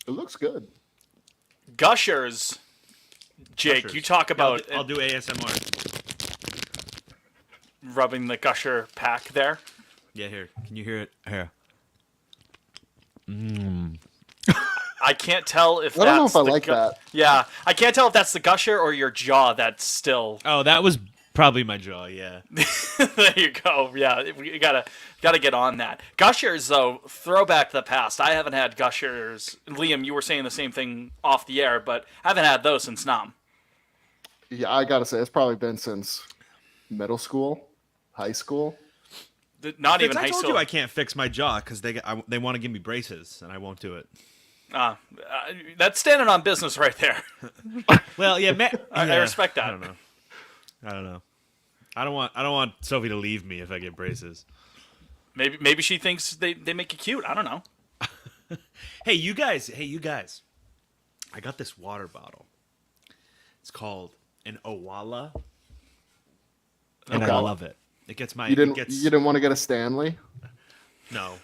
It looks good. Gushers. Jake, Gushers. you talk Yeah, about I'll do ASMR. rubbing the Gusher pack there. Yeah, here. Can you hear it? Here. I can't tell if I don't know that's if I the like that. Yeah, I can't tell if that's the Gusher or your jaw that's still. Oh, that was probably my jaw. Yeah. There you go. Yeah, we gotta get on that. Gushers though, throwback to the past. I haven't had Gushers. Liam, you were saying the same thing off the air, but I haven't had those since Nam. Yeah, I gotta say, it's probably been since middle school, high school. Not even I high told school. you I can't fix my jaw because they want to give me braces and I won't do it. That's standing on business right there. Well, yeah, I respect that. I don't know. I don't want Sophie to leave me if I get braces. Maybe she thinks they make you cute. I don't know. Hey, you guys. I got this water bottle. It's called an Owala. And I Okay. love it. It gets my. You It gets, didn't want to get a Stanley? No.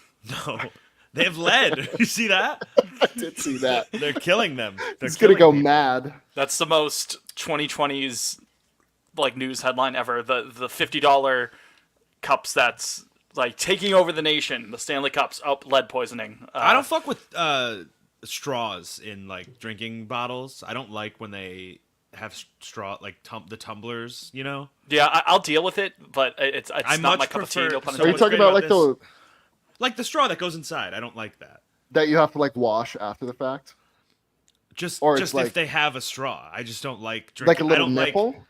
They have lead. You see that? I did see that. They're killing them. He's gonna go people. mad. That's the most 2020s like news headline ever. The $50 cups that's like taking over the nation. The Stanley Cups. Oh, lead poisoning. I don't fuck with straws in like drinking bottles. I don't like when they have straw like the tumblers. You know. Yeah, I'll deal with it, but it's I not much my cup of tea. prefer- No pun so Are you intended. what's talking great about about like Like the straw that goes inside. I don't like that. that you have to like wash after the fact? Or it's Just like- if they have a straw. I just don't like drinking. Like a I little don't nipple? Like,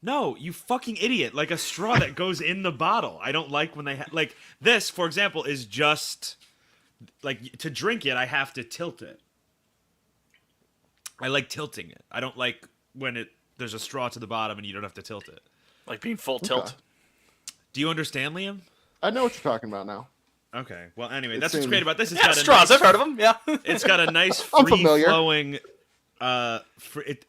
no, you fucking idiot! Like a straw that goes in the bottle. I don't like when they like this. For example, is just like to drink it. I have to tilt it. I like tilting it. I don't like when there's a straw to the bottom and you don't have to tilt it. Like being full tilt. Do you understand, Liam? I know what you're talking about now. Okay. Well, anyway, It's that's what's in- great about this. It's Yeah, got a straws. nice- I've heard of them. Yeah. It's got a nice I'm familiar. free-flowing.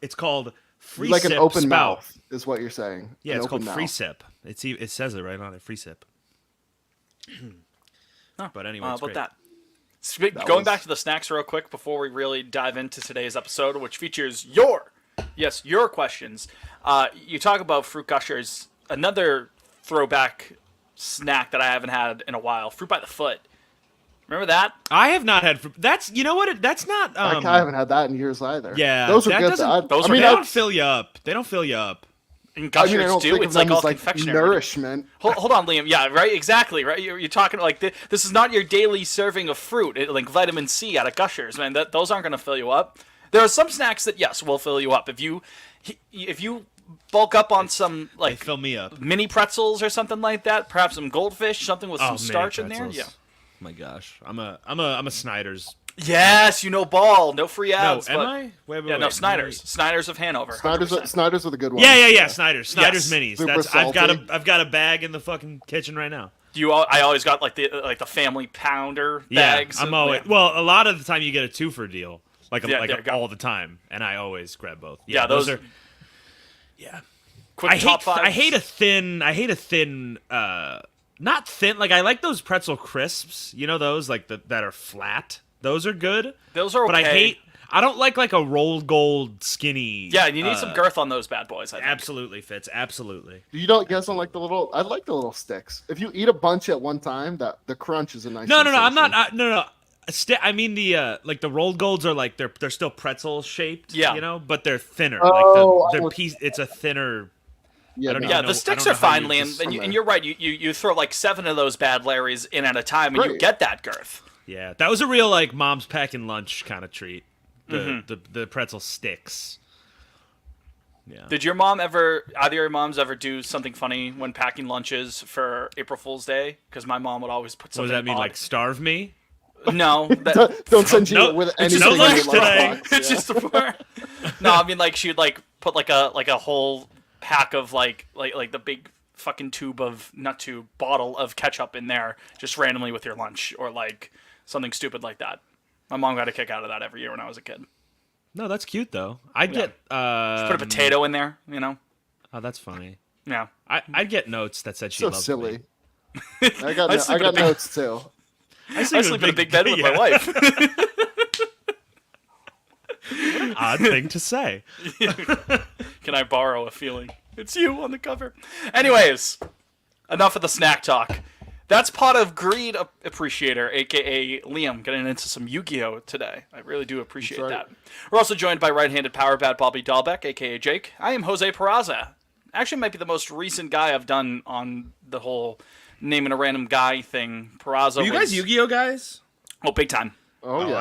It's called free Like an sip open spout. mouth is what you're saying. Yeah, An it's open called free mouth. sip. It says it right on it, free sip. But anyway, it's about great. that. That Going was- back to the snacks real quick before we really dive into today's episode, which features your questions. You talk about fruit gushers. Another throwback snack that I haven't had in a while, fruit by the foot. Remember that? I have not had. That's you know what? That's not. I haven't had that in years either. Yeah, those are that good. doesn't- those I are mean, good. They don't fill you up. They don't fill you up. And I gushers mean, I don't do. think of It's like them all as like confectionery. nourishment. Hold on, Liam. Yeah, right. Exactly. Right. You're talking like this is not your daily serving of fruit, like vitamin C out of Gushers, man. Those aren't going to fill you up. There are some snacks that yes will fill you up if you bulk up on some They like fill me up. mini pretzels or something like that. Perhaps some goldfish, something with some mini starch in there. pretzels. Yeah. Oh my gosh, I'm a Snyder's. Yes, Ball. No free No, ads. am but, I? Wait. Yeah, no, Snyder's. Snyder's of Hanover. 100%. Snyder's with a good one. Yeah. Snyder's minis. Super That's I've salty. got a bag in the fucking kitchen right now. I always got like the family pounder bags. Yeah, I'm and- always well. A lot of the time you get a 2 for deal, Yeah, there you go. all the time, and I always grab both. Yeah, those are. Yeah, quick top five. I hate a thin. Not thin. Like I like those pretzel crisps. You know those like that are flat. Those are good. Those are But I okay. I don't like a rolled gold skinny. Yeah, you need some girth on those bad boys. I think. Absolutely, Fitz. Absolutely. You guys don't like the little? I like the little sticks. If you eat a bunch at one time, the crunch is a nice. No. I'm sensation. not. No. I mean the like the rolled golds are like they're still pretzel shaped. Yeah. You know, but they're thinner. Oh, like I their know- piece. It's a thinner. Yeah, I don't no. even Yeah, know- the sticks I are don't know how fine, you Liam, just- and you're right. You throw like 7 of those bad Larrys in at a time, and you Right. get that girth. Yeah, that was a real like mom's packing lunch kind of treat. Mm-hmm. The pretzel sticks. Yeah. Did either of your moms ever do something funny when packing lunches for April Fool's Day? Because my mom would always put What something. does that mean? odd. Like starve me? No, that, Don't send you No, with it's anything no in your lunch today. lunchbox. it's just a No, I mean like she'd like put like a whole pack of like the big fucking bottle of ketchup in there just randomly with your lunch or like something stupid like that. My mom got a kick out of that every year when I was a kid. No, that's cute though. I'd get Put a potato in there, you know? Oh, that's funny. Yeah. I'd get notes that said she So loved silly. me. I got I sleep in a big- notes too. I sleep in a big bed with my Yeah. wife. odd thing to say. Can I borrow a feeling? It's you on the cover. Anyways, enough of the snack talk. That's Pot of Greed Appreciator, a.k.a. Liam, getting into some Yu-Gi-Oh! Today. I really do appreciate That's right. that. We're also joined by right-handed power bat Bobby Dahlbeck, a.k.a. Jake. I am Jose Peraza. Actually, might be the most recent guy I've done on the whole naming a random guy thing. Peraza. Are you guys Yu-Gi-Oh guys? Oh, big time. Oh, yeah.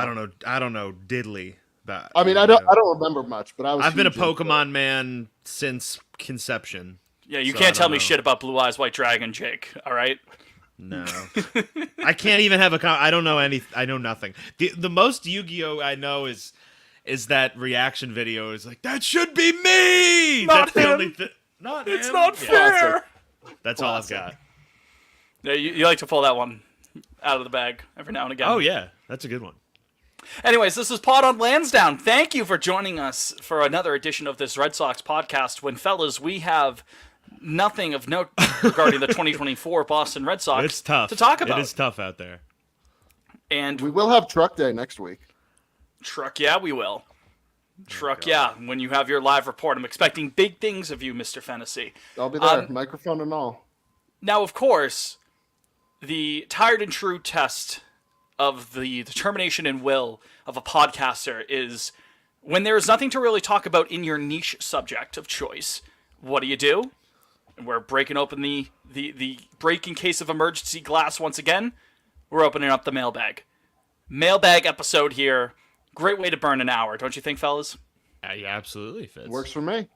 I don't know diddly about. I mean, I don't remember much, but I've been a huge into it. Pokemon man since conception. Yeah, you So can't I tell don't me know. shit about Blue Eyes White Dragon, Jake. All right. No, I can't even have a. I don't know any. I know nothing. The most Yu-Gi-Oh I know is that reaction video is like that should be me. Not That's the him. only thing. Not It's him. not Yeah, fair. That's all I've got. Yeah, you like to pull that one out of the bag every now and again. Oh yeah, that's a good one. Anyways, this is Pod on Lansdowne. Thank you for joining us for another edition of this Red Sox podcast. When, fellas, we have nothing of note regarding the 2024 Boston Red Sox It's tough to talk about. It is tough out there. And We will have Truck Day next week. Truck, yeah, we will. Truck, yeah. When you have your live report, I'm expecting big things of you, Mr. Fennessy. I'll be there, microphone and all. Now, of course, the tired and true test of the determination and will of a podcaster is when there is nothing to really talk about in your niche subject of choice, what do? And we're breaking open the breaking case of emergency glass once again. We're opening up the mailbag. Mailbag episode here. Great way to burn an hour, don't you think, fellas? Yeah, absolutely fits. Works for me.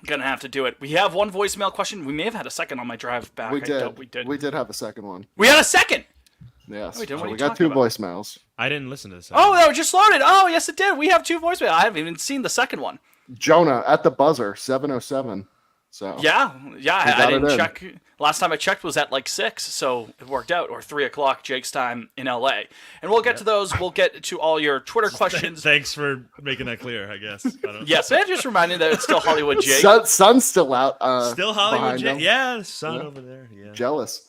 Gonna have to do it. We have one voicemail question. We may have had a second on my drive back. We I did. doubt we did. We did have a second one. We had a second! Yes. we did. What are So you we got talking two about? voicemails. I didn't listen to this. Oh, that was just loaded. Oh, yes, it did. We have two voicemails. I haven't even seen the second one. Jonah at the buzzer, 7:07. So Yeah, I got it didn't in. check. Last time I checked was at like 6, so it worked out. Or 3 o'clock Jake's time in LA. And we'll get to those. We'll get to all your Twitter questions. Thanks for making that clear. I guess. I don't- Yes, and just reminding that it's still Hollywood Jake. Sun's still out. Still Hollywood. behind him. Yeah, the sun Yeah. over there. Yeah. Jealous.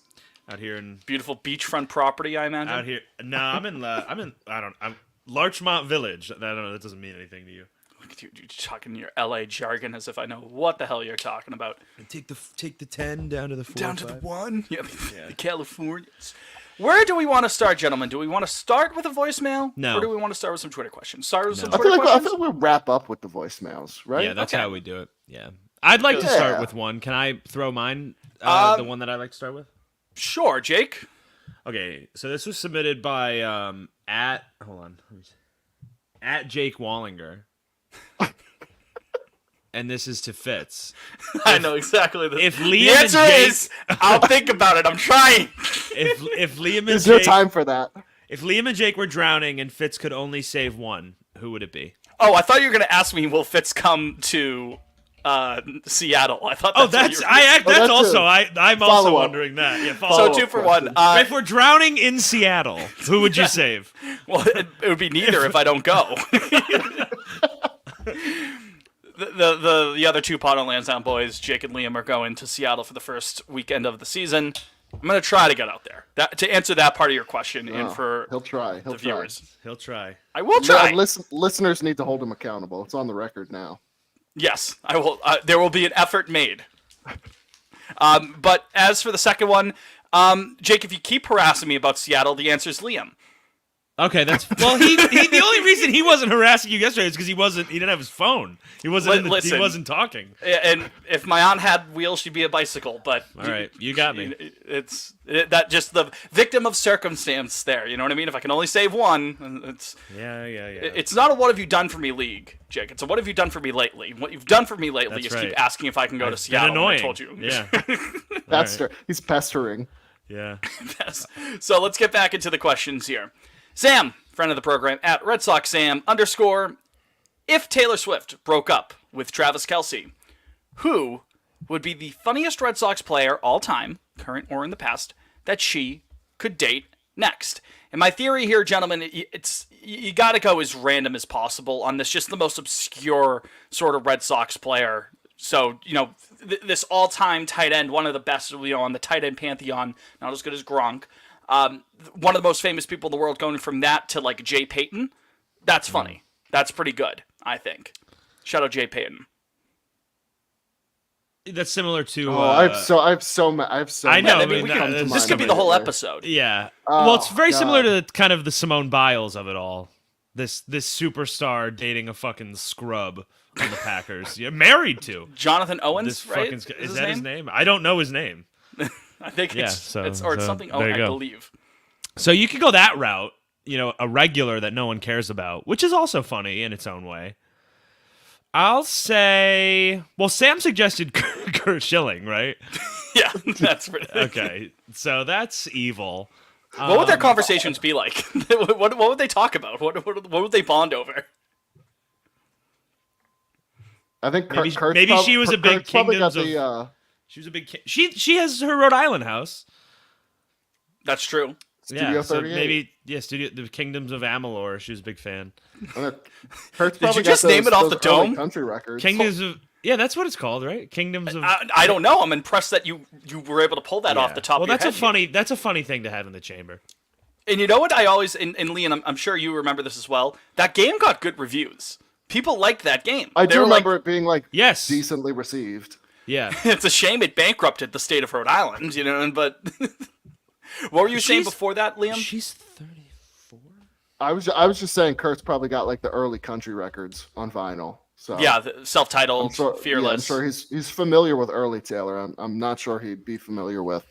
Out here in Beautiful beachfront property, I imagine. out here. No, I'm Larchmont Village. I don't know. That doesn't mean anything to you. You're talking your LA jargon as if I know what the hell you're talking about. Take the 10 down to the 4. Down to the 1? Yeah, the Californians. Where do we want to start, gentlemen? Do we want to start with a voicemail? No. Or do we want to start with some Twitter questions? Start with some I Twitter feel questions? like we'll wrap up with the voicemails, right? Yeah, that's Okay. how we do it. Yeah. I'd like to Yeah. start with one. Can I throw mine? The one that I like to start with? Sure, Jake. Okay, so this was submitted by at Jake Wallinger. And this is to Fitz. I know exactly the if Liam The and answer Jake- is, I'll think about it. I'm trying. If Liam and There's no Jake time for that. if Liam and Jake were drowning and Fitz could only save one, who would it be? Oh, I thought you were going to ask me, will Fitz come to Seattle? I thought Oh, that's that's what you were- that's that's also a I'm also follow-up. wondering that. Yeah, So follow two up. for one. If we're drowning in Seattle, who would you save? Well, it would be neither if I don't go. The other two Pot on Lansdowne boys, Jake and Liam, are going to Seattle for the first weekend of the season. I'm going to try to get out there to answer that part of your question and Oh, for he'll try. He'll the try. viewers. He'll try. I will try. Listeners need to hold him accountable. It's on the record now. Yes, I will. There will be an effort made. But as for the second one, Jake, if you keep harassing me about Seattle, the answer is Liam. Okay, that's well. He the only reason he wasn't harassing you yesterday is because he didn't have his phone. He wasn't he Listen. wasn't talking. And if my aunt had wheels, she'd be a bicycle. But All right, you got me. It's that just the victim of circumstance there. You know what I mean? If I can only save one, it's Yeah. it's not a what have you done for me league, Jake. It's a what have you done for me lately. What you've done for me lately That's is right. keep asking if I can go to It's been Seattle. and annoying. I told you. Yeah. Pester. He's pestering. Yeah. Yes. So let's get back into the questions here. Sam, friend of the program, at Red Sox Sam _ if Taylor Swift broke up with Travis Kelce, who would be the funniest Red Sox player all time, current or in the past, that she could date next? And my theory here, gentlemen, it's you got to go as random as possible on this, just the most obscure sort of Red Sox player. So, this all-time tight end, one of the best, on the tight end pantheon, not as good as Gronk. One of the most famous people in the world, going from that to like Jay Payton. That's funny. That's pretty good, I think. Shout out Jay Payton. That's similar to. Oh, I have so many. I know. Yeah, I I mean, mean, we that- can, that's this just could be gonna the whole immediately. episode. Yeah. Oh, Well, it's very similar God. to kind of the Simone Biles of it all. This superstar dating a fucking scrub on the Packers. Yeah, married to Jonathan Owens, this right? fucking. Is that his name? I don't know his name. I think Yeah, it's so- it's so something there you Owen, I go. believe. So you could go that route. You know, a regular that no one cares about, which is also funny in its own way. I'll say. Well, Sam suggested Kurt Schilling, right? Yeah, that's pretty. Okay, so that's evil. What would their conversations be like? what would they talk about? What would they bond over? I think Maybe- Kurt's maybe prob- she was a big Kurt's probably got Kingdoms the, She was a big. She has her Rhode Island house. That's true. Studio Yeah, so 38. maybe the Kingdoms of Amalur. She was a big fan. Kurt's Did you probably just got name it off those the early dome? country records. Kingdoms of that's what it's called, right? Kingdoms of. I don't know. I'm impressed that you were able to pull that off Yeah. the top Well, of your that's head. that's a funny thing to have in the chamber. And you know what? I always and Leon, I'm sure you remember this as well. That game got good reviews. People liked that game. I They do were remember it being like Yes. decently received. Yeah. Like, it's a shame it bankrupted the state of Rhode Island, you know. But what were you saying She's- before that, Liam? She's 34. I was just saying Kurt's probably got like the early country records on vinyl. So Yeah, the self-titled, I'm sure, Fearless. Yeah, I'm sure he's familiar with early Taylor. I'm not sure he'd be familiar with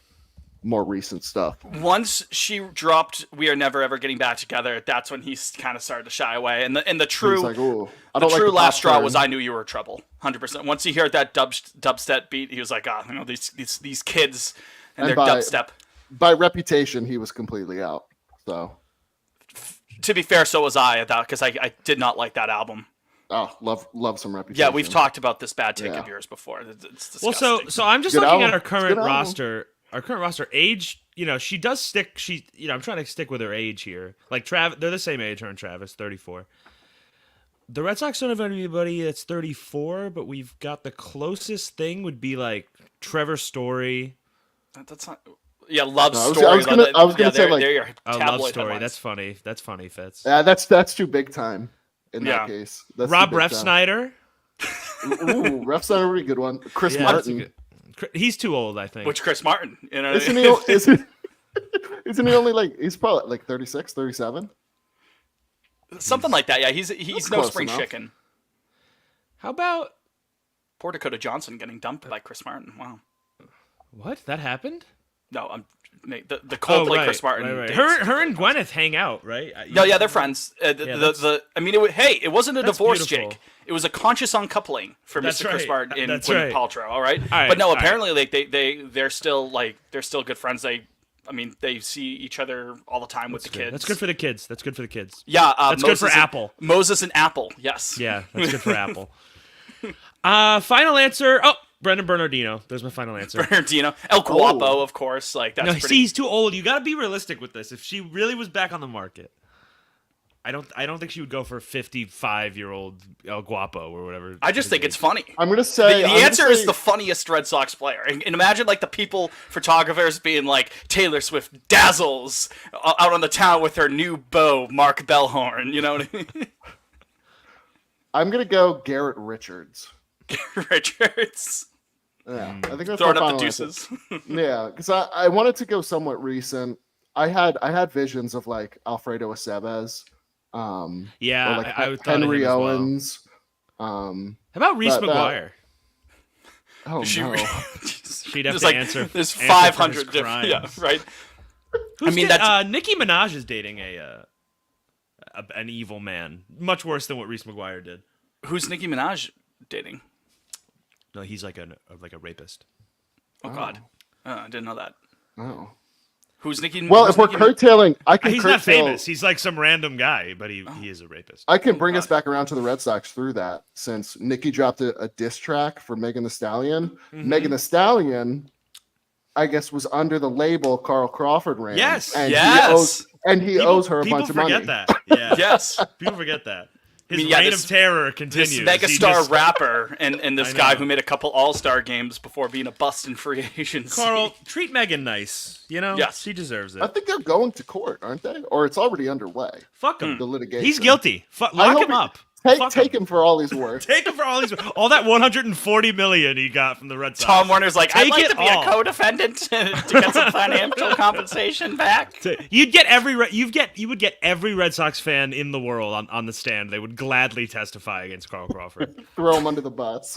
more recent stuff. Once she dropped "We Are Never Ever Getting Back Together," that's when he kind of started to shy away. And the He's true like, ooh, I the don't like true the last pop straw turn. was "I Knew You Were Trouble." 100%. Once he heard that dubstep beat, he was like, "Ah, you know these kids and, And their by- dubstep." By reputation, he was completely out. So, To be fair, so was I at that because I did not like that album. oh, love some reputation. Yeah, we've talked about this bad take Yeah. of yours before. It's Well, disgusting. so I'm just Good looking at album. our It's a current good album. roster. Our current roster age, you know, she does stick. I'm trying to stick with her age here. Like Travis, they're the same age. Her and Travis, 34. The Red Sox don't have anybody that's 34, but we've got the closest thing would be like Trevor Story. That's not. Yeah, love No, I was- story. I was gonna- I was gonna say, they're- like- they're your Oh, Love tabloid Story. headlines. That's funny. That's funny, Fitz. Yeah, that's too big time in Yeah. that case. That's Rob too big time. Refsnyder. Ooh, Refsnyder would be a good one. Chris Yeah, that's a Martin. good- He's too old, I think. Which Chris Martin, you know, Isn't he? Isn't he only like he's probably like 36, 37? something like that. Yeah, he's no close spring enough. chicken. How about Poor Dakota Johnson getting dumped by Chris Martin. Wow. what? That happened? No, the Coldplay Chris Martin. Right. dates Her and Dakota Johnson. Gwyneth hang out, right? No, yeah, they're friends. Yeah, I mean, it wasn't a that's divorce, beautiful. Jake. It was a conscious uncoupling for That's Mr. Chris right. Martin and That's Gwyneth right. Paltrow. All right, right, but no, all right. apparently, like they're still good friends. They see each other all the time with the kids. That's good for the kids. That's good for the kids. Yeah, That's good for Moses and- Apple. Moses and Apple. Yes. Yeah, that's good for Apple. Final answer. Oh, Brendan Bernardino. There's my final answer. Bernardino, El Guapo, of course. Like that's No, pretty. see, he's too old. You got to be realistic with this. If she really was back on the market, I don't think she would go for 55-year-old El Guapo or whatever. I just think it's funny. I'm gonna The, say the I'm gonna answer is say- the funniest Red Sox player. And imagine like the photographers being like Taylor Swift dazzles out on the town with her new beau, Mark Bellhorn. You know what I mean? I'm gonna go Garrett Richards. Richards Yeah, I think that's throwing my up the final answer. deuces. Yeah, because I wanted to go somewhat recent. I had visions of like Alfredo Aceves, Yeah, or like I thought of him Henry as well. Owens. How about Reese that- McGuire? Oh She, no, She'd have there's to like answer. there's answer for 500 his different. Yeah, crimes. right. Who's I mean, Nicki Minaj is dating an evil man, much worse than what Reese McGuire did. Who's Nicki Minaj dating? No, he's like a rapist. Oh God, I didn't know that. oh. Who's Nicki? Well, who's if we're Nicki- curtailing, I can He's not curtail. famous. He's like some random guy, but he is a rapist. I can bring God. us back around to the Red Sox through that, since Nicki dropped a diss track for Megan Thee Stallion. Mm-hmm. Megan Thee Stallion, I guess, was under the label Carl Crawford ran. Yes. and Yes. he owes her a People bunch of money. forget that. Yeah. Yes. People forget that. His yeah, reign this- of terror continues. This He megastar just- rapper and this I guy know. who made a couple All-Star games before being a bust in free agency. Carl, treat Megan nice. You know, Yes. she deserves it. I think they're going to court, aren't they? Or it's already underway. Fuck him. The litigation. He's guilty. I Lock hope him he- up. Take, Fuck take him for all he's worth. Take him for all that 140 million he got from the Red Sox. Tom Warner's like, I'd Take like it to be all. a co-defendant to get some financial compensation back. You'd get you would get every Red Sox fan in the world on the stand. They would gladly testify against Carl Crawford. Throw him under the bus.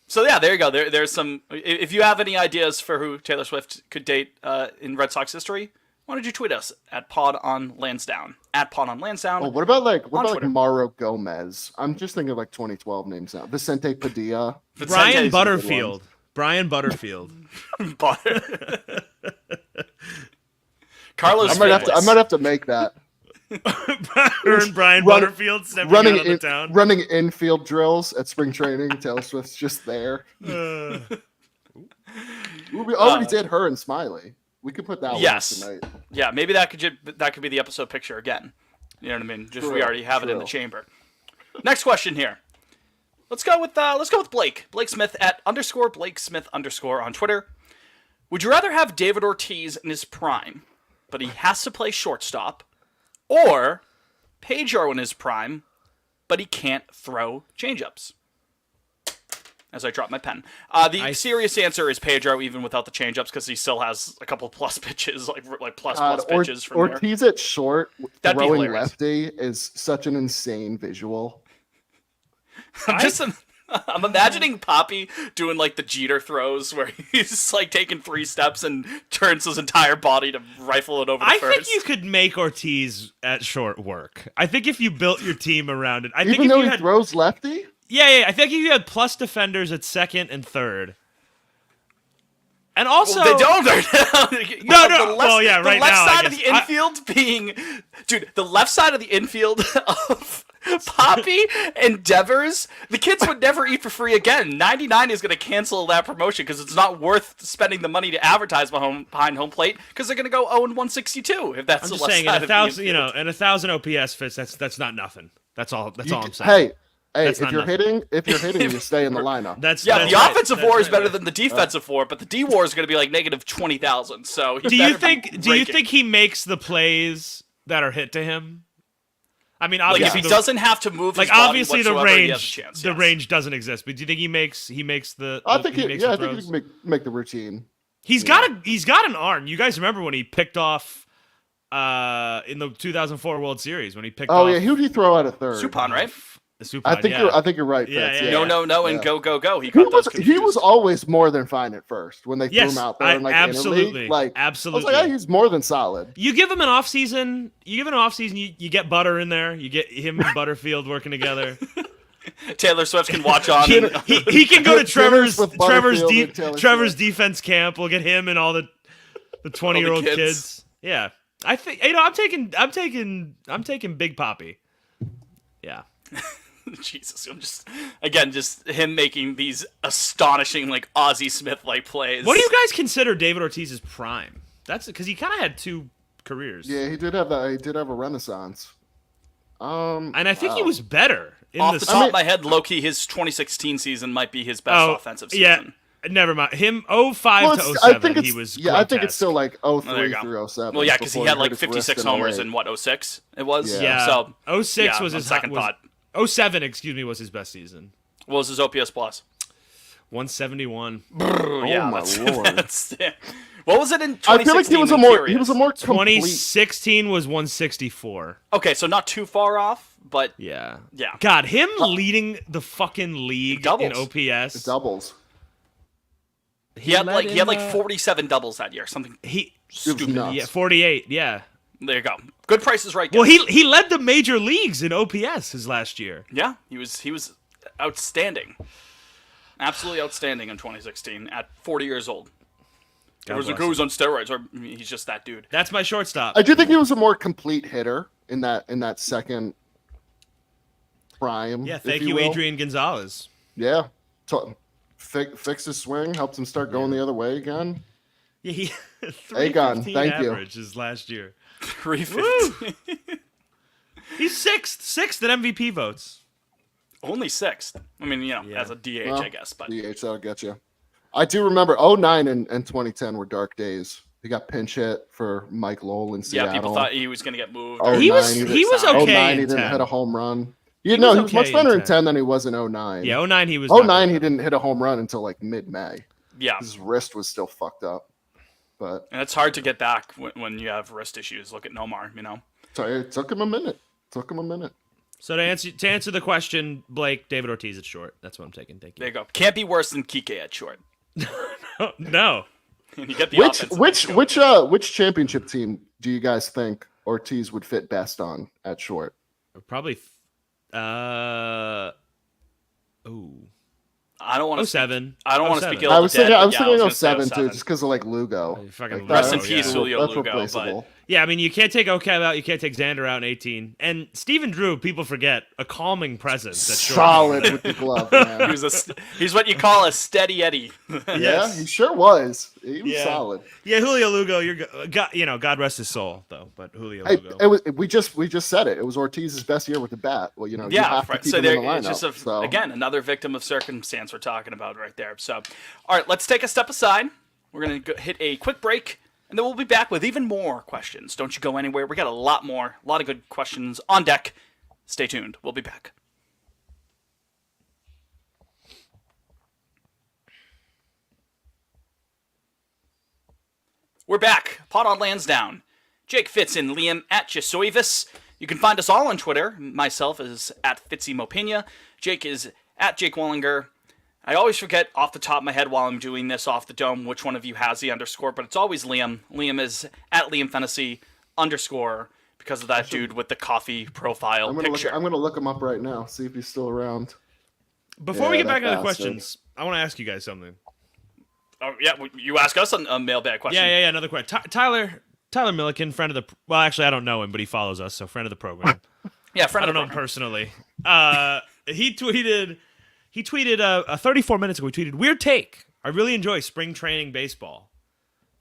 So yeah, there you go. There's some. If you have any ideas for who Taylor Swift could date in Red Sox history, why don't you tweet us at Pod on Lansdowne at Pod on Lansdowne. Oh, what about On Twitter. Mauro Gomez? I'm just thinking of like 2012 names now. Vicente Padilla. Brian Vicente's- Butterfield. Brian Butterfield. Butter. Carlos. I might have to make that. Brian Run- Butterfield stepping out of the town. running infield drills at spring training. Taylor Swift's just there. Uh, We already did her and Smiley. We could put that Yes. one tonight. Yeah, maybe that could be the episode picture again. You know what I mean? Just we True, already have it in the true. chamber. Next question here. Let's go with Blake. Blake Smith at _Blake Smith _ on Twitter. Would you rather have David Ortiz in his prime, but he has to play shortstop, or Pedro in his prime, but he can't throw changeups? As I drop my pen. The serious answer is Pedro, even without the changeups, because he still has a couple plus pitches, like plus pitches from there. Ortiz at short That'd be throwing hilarious. lefty is such an insane visual. I'm imagining Poppy doing like the Jeter throws where he's like taking 3 steps and turns his entire body to rifle it over the I first. think you could make Ortiz at short work. I think if you built your team around it, I think Even if though you he had throws lefty? yeah, I think if you had plus defenders at second and third, and also They don't. No. Well, yeah, right the left now, I side of guess. the infield being, dude, the left side of the infield of Poppy and Devers, the kids would never eat for free again. 99 is going to cancel that promotion because it's not worth spending the money to advertise behind home plate because they're going to go 0-162 if that's I'm the just left saying, side and of 1,000, the infield. and 1,000 OPS fits. That's not nothing. That's all. That's all I'm saying. Hey, That's if not you're nothing. hitting, you stay in the lineup. That's Yeah, that's the right. offensive That's war is right, better right. than the defensive war, but the D war is going to be like negative 20,000. So Do you think he makes the plays that are hit to him? I mean, like obviously, if he doesn't have to move, like his body obviously the whatsoever, he has a range, chance, the yes. range doesn't exist. But do you think he makes the? I think he makes I the think he throws? can make the routine. He's got an arm. You guys remember when he picked off in the 2004 World Series when he picked Oh off yeah, who'd he throw out of third? Suppan, right? the Suppan, I think yeah. you're right, Yeah, Fitz. yeah, Yeah, No, and Yeah. go. He He got those was confused. always more than fine at first when they threw Yes, him out there in like absolutely, interleague. Like absolutely. I was like, he's more than solid. You give him an off season. You get Butter in there. You get him and Butterfield working together. Taylor Swift can watch on. He can go to Dinners with Butterfield and Taylor Trevor's Swift. defense camp. We'll get him and all the 20-year-old kids. kids. Yeah, I think I'm taking Big Poppy. Yeah. Jesus, I'm just him making these astonishing like Ozzie Smith like plays. What do you guys consider David Ortiz's prime? That's because he kind of had 2 careers. Yeah, he did have that. He did have a renaissance. And I think he wow. was better in Off the the top of my head, low-key, his 2016 season might be his best offensive season. Yeah, never mind. Him 05 Well, to it's- 07, he was I think grotesque. it's still like There 03 you go. through 07. Well, yeah, because he before had like hurt his wrist 56 in homers 08. in what 06 it was. Yeah. So 06 yeah, was on his second was, thought. 07, excuse me, was his best season. What was his OPS plus? 171. Oh yeah, my that's, lord! that's what was it in 2016? I feel like he was a I'm more curious. complete. 2016 was 164. Okay, so not too far off, but Yeah. Yeah. God, him leading the fucking league in Doubles. OPS. doubles. he had led like in, 47 doubles that year. Something He It was stupid. nuts. yeah, 48. Yeah. There you go. Good prices right. Well, guys. he led the major leagues in OPS his last year. Yeah, he was outstanding. Absolutely outstanding in 2016 at 40 years old. It was bless like, who's on steroids, or he's just that dude. That's my shortstop. I do think he was a more complete hitter in that second prime. Yeah, if thank you, will. Adrian Gonzalez. Yeah, fix his swing, helps him start going the other way again. Yeah, he Aegon, 315 thank you. average his last year. 350. He's sixth in MVP votes. Only sixth. I mean, Yeah. as a DH, Well, I guess. But DH, that'll get you. I do remember 09 and 2010 were dark days. He got pinch hit for Mike Lowell in Seattle. yeah, people thought he was going to get moved. Oh, or He was nine, he was signed. okay 09, in he didn't 10. hit a home run. He No, was he was much okay better in in 10 than he was in 09. Yeah, 09 he was. 09, not he good. didn't hit a home run until like mid-May. Yeah, His wrist was still fucked up. But and it's hard to get back when you have wrist issues. Look at Nomar, sorry, it took him a minute. So to answer the question, Blake, David Ortiz at short. That's what I'm taking. Thank There you. you go. Can't be worse than Kike at short. No. And you get the Which offense. which championship team do you guys think Ortiz would fit best on at short? Probably. Ooh. I don't want to. 07. I don't want to 07. speak ill I of was the dead, thinking but yeah, I was gonna say 07 too, 07. just because of like Lugo. You fucking Like, Rest in Lugo, peace, yeah. Julio That's Lugo. But replaceable. Yeah, I mean, you can't take Ocab out. You can't take Xander out in 18. And Steven Drew, people forget, a calming presence at short. Solid with the glove, man. he's what you call a steady Eddie. Yeah, he sure was. He was Yeah. solid. Yeah, Julio Lugo, God rest his soul, though. But Julio Hey, Lugo. we just said it. It was Ortiz's best year with the bat. Well, you Yeah, have to right. keep So him in there, the lineup. it's just so. again another victim of circumstance we're talking about right there. So, all right, let's take a step aside. We're gonna hit a quick break, and then we'll be back with even more questions. Don't you go anywhere. We got a lot of good questions on deck. Stay tuned. We'll be back. We're back. Pot on Lansdowne. Jake Fitz and Liam at Jasoivis. You can find us all on Twitter. Myself is at FitzyMopena. Jake is at Jake Wallinger. I always forget off the top of my head while I'm doing this off the dome which one of you has the underscore, but it's always Liam. Liam is at Liam Fennessy _ because of that dude with the coffee profile picture. I'm gonna look him up right now. See if he's still around. Before we yeah, get back that into the bastard. questions, I want to ask you guys something. Oh, yeah, you ask us a mailbag question. Yeah, another question. Tyler Milliken, friend of the... Well, actually, I don't know him, but he follows us, so friend of the program. Yeah, friend I of don't the know him program. personally. He tweeted 34 minutes ago. He tweeted, "Weird take. I really enjoy spring training baseball."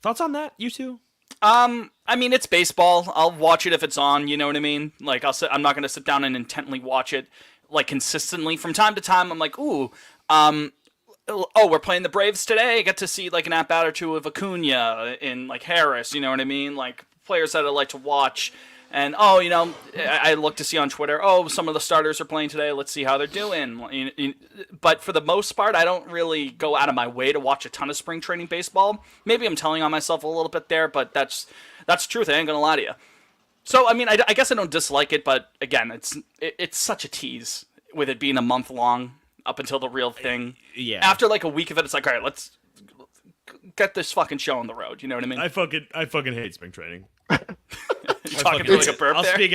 Thoughts on that, you two? I mean, it's baseball. I'll watch it if it's on. You know what I mean? Like, I'm not gonna sit down and intently watch it like consistently. From time to time, I'm like, ooh, we're playing the Braves today. I get to see like an at bat or two of Acuna and like Harris. You know what I mean? Like players that I like to watch. And I look to see on Twitter. Oh, some of the starters are playing today. Let's see how they're doing. But for the most part, I don't really go out of my way to watch a ton of spring training baseball. Maybe I'm telling on myself a little bit there, but that's truth. I ain't gonna lie to you. So I mean, I guess I don't dislike it, but again, it's such a tease with it being a month long up until the real thing. Yeah. After like a week of it, it's like, all right, let's get this fucking show on the road. You know what I mean? I fucking hate spring training. You're talking to like a burp I'll there. speak.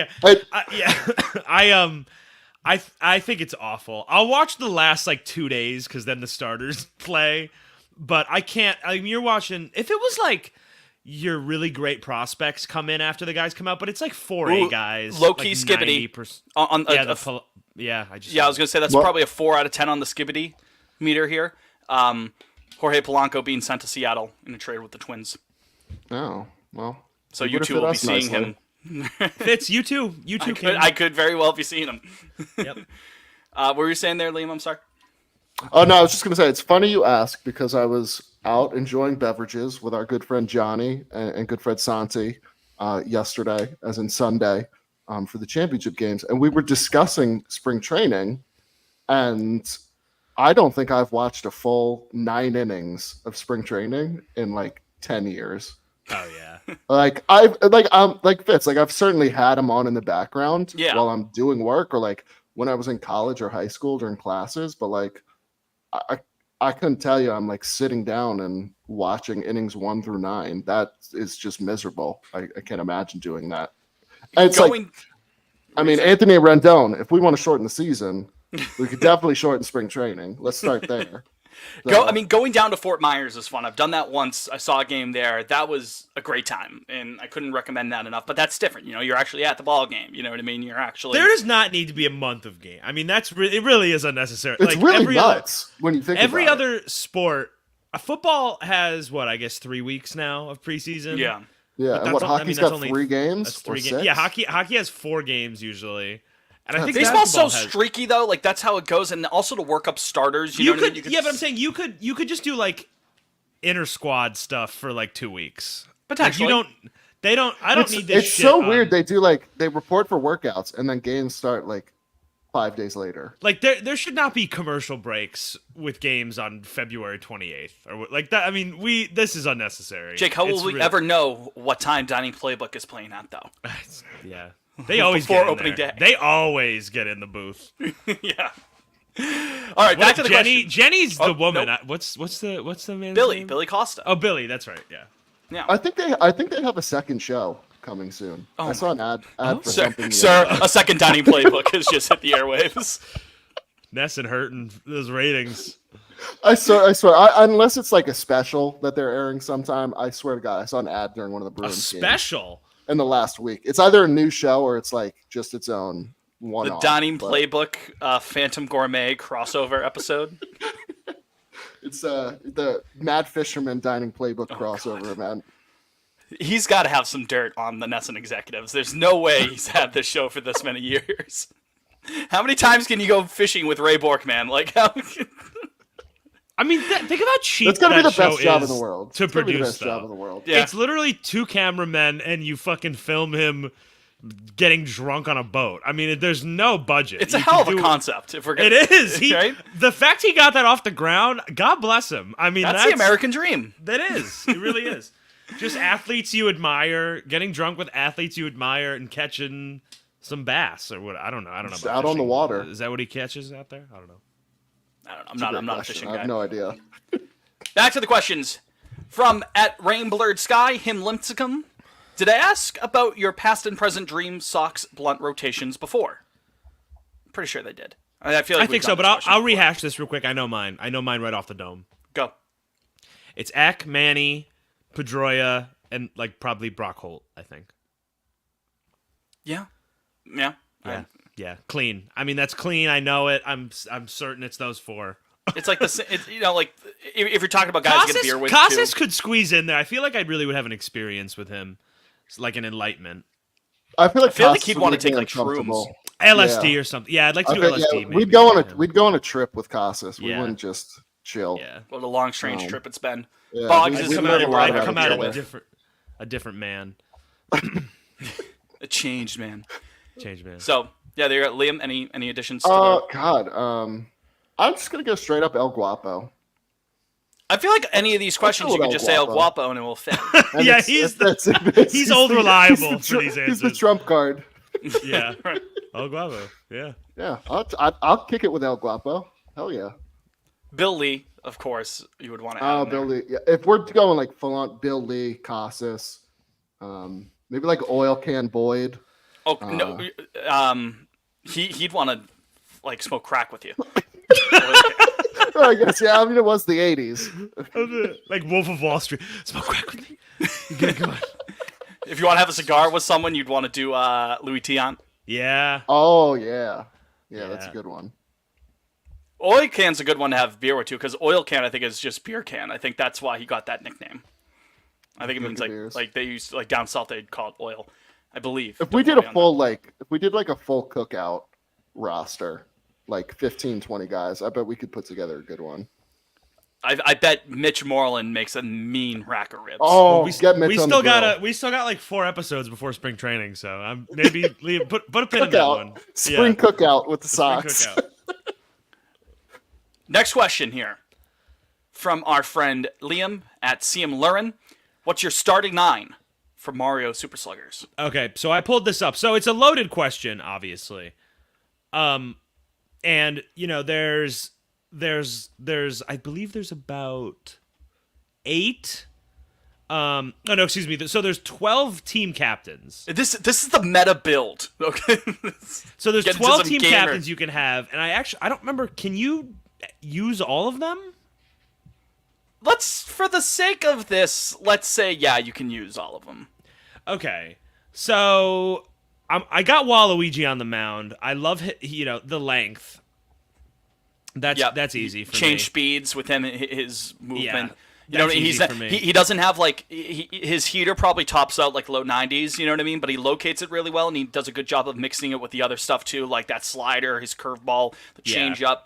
I think it's awful. I'll watch the last like 2 days because then the starters play, but I can't. I mean, you're watching. If it was like your really great prospects come in after the guys come out, but it's like 4A Ooh, guys, low-key like Skibbity 90%. on Yeah, a, I was gonna say that's Well- probably a 4 out of 10 on the Skibbity meter here. Jorge Polanco being sent to Seattle in a trade with the Twins, Oh, well. so it you would've two fit will be us seeing nicely. him. Fitz, you too. You too. I could very well be seeing him. Yep. What were you saying there, Liam? I'm sorry. Oh no, I was just gonna say it's funny you ask because I was out enjoying beverages with our good friend Johnny and good friend Santi yesterday, as in Sunday, for the championship games, and we were discussing spring training, and I don't think I've watched a full 9 innings of spring training in like 10 years. Oh yeah. Like Fitz, like I've certainly had them on in the background Yeah. while I'm doing work or like when I was in college or high school during classes, but like I couldn't tell you I'm like sitting down and watching innings 1 through 9. That is just miserable. I can't imagine doing that. And it's like, I mean, Anthony Rendon, if we want to shorten the season, we could definitely shorten spring training. Let's start there. So- Going down to Fort Myers is fun. I've done that once. I saw a game there. That was a great time, and I couldn't recommend that enough. But that's different. You're actually at the ball game. You know what I mean? You're actually There does not need to be a month of game. I mean, it really is unnecessary. It's like, really every nuts when you think every about it. other sport, football has what I guess 3 weeks now of preseason. Yeah. Yeah, But and what that's hockey's that's got only- 3 games That's or 3 6? games. Yeah, hockey has 4 games usually, and I think Baseball's so basketball has- streaky though. Like that's how it goes, and also to work up starters. You know what I mean? Yeah, but I'm saying you could just do like inter squad stuff for like 2 weeks. Potentially. Like, I don't need this It's shit so on- weird. They do like they report for workouts and then games start like 5 days later. Like there should not be commercial breaks with games on February 28th or like that. I mean, this is unnecessary. Jake, how will It's we really- ever know what time Dining Playbook is playing at though? Yeah, they always Before get in opening there. day. They always get in the booth. Yeah. All right, back to the question. Jenny's the Oh, woman. nope. What's the man's name? Billy Costa. Oh, Billy. That's right. Yeah. Yeah. I think they have a second show coming soon. Oh I saw an ad for Sir, something. the sir, other day. a second Dining Playbook has just hit the airwaves. Ness and hurting those ratings. I swear. Unless it's like a special that they're airing sometime, I swear to God, I saw an ad during one of the A Bruins games special. in the last week. It's either a new show or it's like just its own The one. Dining Playbook Phantom Gourmet crossover episode. It's the Mad Fisherman Dining Playbook Oh, crossover, man. He's got to have some dirt on the Nesson executives. There's no way he's had this show for this many years. How many times can you go fishing with Ray Bork, man? Like, how? I mean, think about how cheap It's gonna be that the best show job in is the world. to It's gonna be the produce. best job Though. in the world. Yeah. It's literally 2 cameramen, and you fucking film him getting drunk on a boat. I mean, there's no budget. It's a You hell of can a do- concept. If we're gonna, It is. right? The fact he got that off the ground, God bless him. I mean, That's the American dream. That is. It really is. Just athletes you admire, getting drunk with athletes you admire, and catching some bass or what? I don't know. Just about out on the fishing. water. Is that what he catches out there? I don't know. I don't know. It's a great I'm not a question. fishing I guy. have no idea. Back to the questions. From at Rain Blurred Sky, him Limpsicum. Did I ask about your past and present dream socks blunt rotations before? Pretty sure they did. I feel like I we've think so, done but this I'll question before. rehash this real quick. I know mine. I know mine right off the dome. Go. It's Eck, Manny, Pedroia, and like probably Brock Holt, I think. Yeah. Yeah. Yeah. Yeah. Clean. I mean, that's clean. I know it. I'm certain it's those 4. It's like it's, like if you're talking about guys you get a beer with Casas too. could squeeze in there. I feel like I really would have an experience with him. It's like an enlightenment. I feel like, like Costas he'd would wanna be take, like, uncomfortable. LSD or something. Yeah, I'd like to I do think, LSD. yeah, maybe. we'd go on a trip with Casas. We Yeah. wouldn't just chill. Yeah. What a long, strange Oh. trip it's been. Yeah, Boggs we- is we coming learned out a lot of- about I come each out of other. a different man. A changed man. Change man. So yeah, there you go. Liam, any additions to the Oh God, I'm just gonna go straight up El Guapo. I feel like any of these questions go you can with just El say El Guapo. Guapo and it will fit. And Yeah, it's- he's old reliable the for these He's the answers. trump card. Yeah. Oh, Guavo. Yeah. Yeah, I'll kick it with El Guapo. Hell yeah. Bill Lee, of course, you would want to add. Oh, in there. Bill Lee. Yeah, if we're going like full on Bill Lee, Casas, maybe like Oil Can Boyd. Oh no, he'd want to like smoke crack with you. I guess yeah. I mean, it was the '80s. Like Wolf of Wall Street. Smoke crack with me. You get going. If you want to have a cigar with someone, you'd want to do Louis Tion. Yeah. Oh yeah, that's a Yeah. good one. Oil Can's a good one to have beer with too, because Oil Can I think is just beer can. I think that's why he got that nickname. I think it means beers. like they used like down south they'd call it oil. I believe. If we Don't did quote a me on full if we did like a full cookout roster, like 15, 20 guys, I bet we could put together a good one. that. I bet Mitch Moreland makes a mean rack of ribs. Oh, we get Mitch we on still the grill. got like 4 episodes before spring training, so I'm maybe Liam, put a pin in that one. Cookout, spring cookout with the Spring socks. cookout. Next question here from our friend Liam at CM Lurin. What's your starting 9 for Mario Super Sluggers? Okay, so I pulled this up. So it's a loaded question, obviously. And you know, there's I believe there's about 8. Oh no, excuse me. So there's 12 team captains. This is the meta build. Okay. So there's Get into 12 some team gamer. captains you can have, and I don't remember. Can you use all of them? Let's, for the sake of this, let's say yeah, you can use all of them. Okay, so I got Waluigi on the mound. I love the length. That's Yep. that's easy for Change me. speeds with him, his movement. You know That's what I mean? easy for me. He doesn't have like his heater probably tops out like low 90s. You know what I mean? But he locates it really well, and he does a good job of mixing it with the other stuff too, like that slider, his curveball, the Yeah. changeup.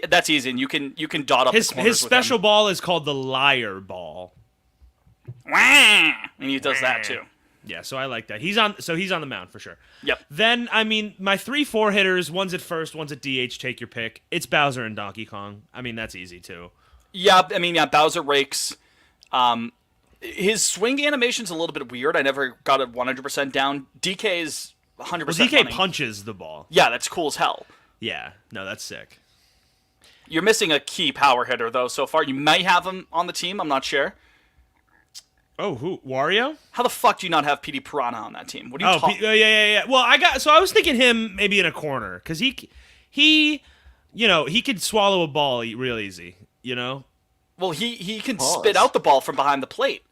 That's easy, and you can dot up His the corners special with ball is called the liar ball. him. And he does that too. Yeah, so I like that. He's on the mound for sure. Yep. Then I mean, my 3-4 hitters, one's at first, one's at DH. Take your pick. It's Bowser and Donkey Kong. I mean, that's easy too. Yeah, I mean, yeah, Bowser rakes. His swing animation's a little bit weird. I never got it 100% down. DK is 100% Well, DK money. punches the ball. Yeah, that's cool as hell. Yeah, no, that's sick. You're missing a key power hitter, though, so far. You might have him on the team. I'm not sure. Oh, who? Wario? How the fuck do you not have PD Piranha on that team? What are you talking? Yeah. Well, I was thinking him maybe in a corner because he, you know, he could swallow a ball real easy. You know. Well, he can Pause. spit out the ball from behind the plate.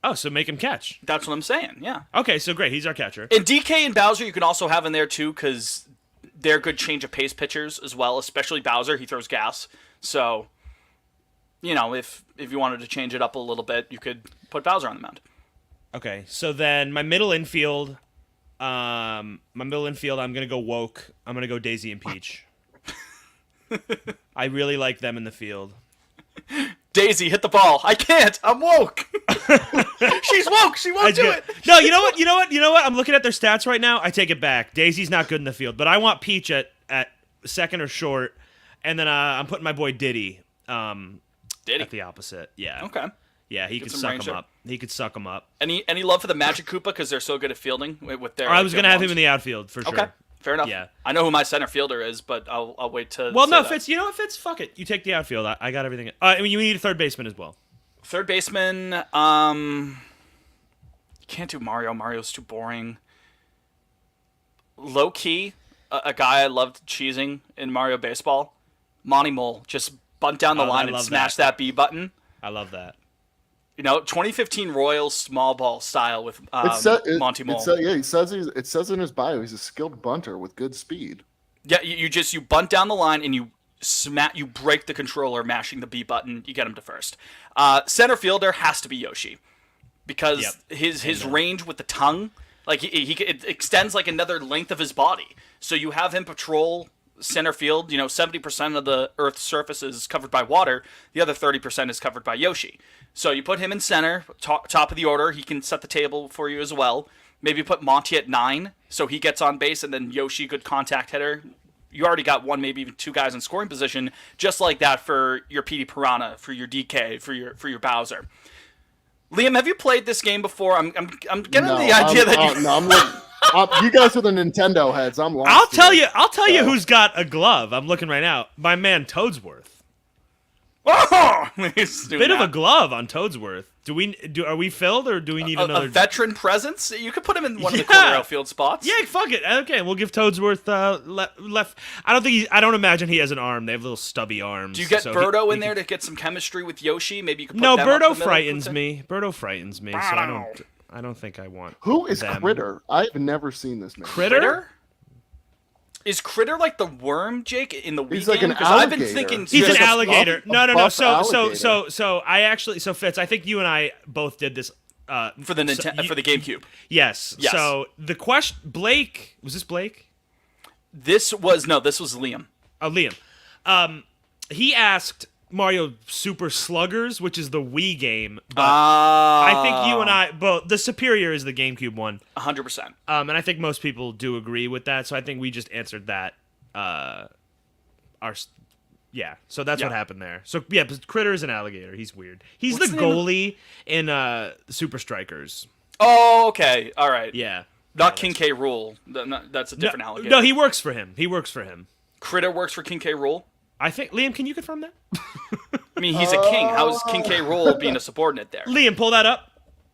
Oh, so make him catch. That's what I'm saying. Yeah. Okay, so great. He's our catcher. And DK and Bowser you can also have in there too because they're good change of pace pitchers as well. Especially Bowser, he throws gas. So, you know, if you wanted to change it up a little bit, you could put Bowser on the mound. Okay, so then my middle infield, I'm gonna go Woke. I'm gonna go Daisy and Peach. I really like them in the field. Daisy, hit the ball. I can't. I'm woke. She's woke. She won't do it. No, you know what? I'm looking at their stats right now. I take it back. Daisy's not good in the field, but I want Peach at second or short, and then I'm putting my boy Diddy Diddy. at the opposite. Yeah. Okay. Yeah, he could some suck range him there. up. He could suck him up. Any love for the Magic Koopa because they're so good at fielding with their. I was gonna have him ones? in the outfield for sure. Okay. Fair enough. Yeah. I know who my center fielder is, but I'll wait to. Well, say no, that. Fitz. You know what, Fitz? Fuck it. You take the outfield. I got everything. I mean, you need a third baseman as well. Third baseman. Can't do Mario. Mario's too boring. Low key, a guy I loved cheesing in Mario Baseball. Monty Mole. Just bunt down the Oh, I line and love smash that. that B button. I love that. You know, 2015 Royals small ball style with Monty Mole. It says in his bio he's a skilled bunter with good speed. Yeah, you bunt down the line and you break the controller, mashing the B button. You get him to first. Center fielder has to be Yoshi, because his range with the tongue, like it extends like another length of his body. So you have him patrol center field. You know, 70% of the Earth's surface is covered by water. The other 30% is covered by Yoshi. So you put him in center, top of the order. He can set the table for you as well. Maybe put Monty at 9, so he gets on base, and then Yoshi, good contact hitter. You already got one, maybe even two guys in scoring position, just like that for your PD Piranha, for your DK, for your Bowser. Liam, have you played this game before? I'm getting the idea that you. No, you guys are the Nintendo heads. I'm lost. I'll tell you who's got a glove. I'm looking right now. My man Toadsworth. Oh, Bit of a glove on Toadsworth. Are we filled or do we need another? A veteran presence? You could put him in one of the Yeah. corner outfield spots. Yeah, fuck it. Okay, we'll give Toadsworth left. I don't imagine he has an arm. They have little stubby arms. Do you get so Birdo he in there to get some chemistry with Yoshi? Maybe you could put No, them up the Birdo middle. frightens me. Birdo frightens me, so I don't think I want. Who is them. Critter? I've never seen this man. Critter? Is Critter like the worm, Jake, in the Wii He's like game? an 'Cause I've been alligator. thinking He's Just an a alligator. buff- No. buff So alligator. Fitz, I think you and I both did this. for the for the GameCube. Yes. Yes. So the question, Blake, was this Blake? This was Liam. Oh, Liam. He asked Mario Super Sluggers, which is the Wii game. But I think you and I, both, the superior is the GameCube one. 100%. And I think most people do agree with that. So I think we just answered that. So that's what happened there. So yeah, but Critter is an alligator. He's weird. He's What's the the name of- goalie in Super Strikers. Oh, okay. All right. Yeah. Not King K. Rool. That's a different alligator. No, he works for him. Critter works for King K. Rool. I think Liam, can you confirm that? I mean, he's a king. How is King K. Rool being a subordinate there? Liam, pull that up.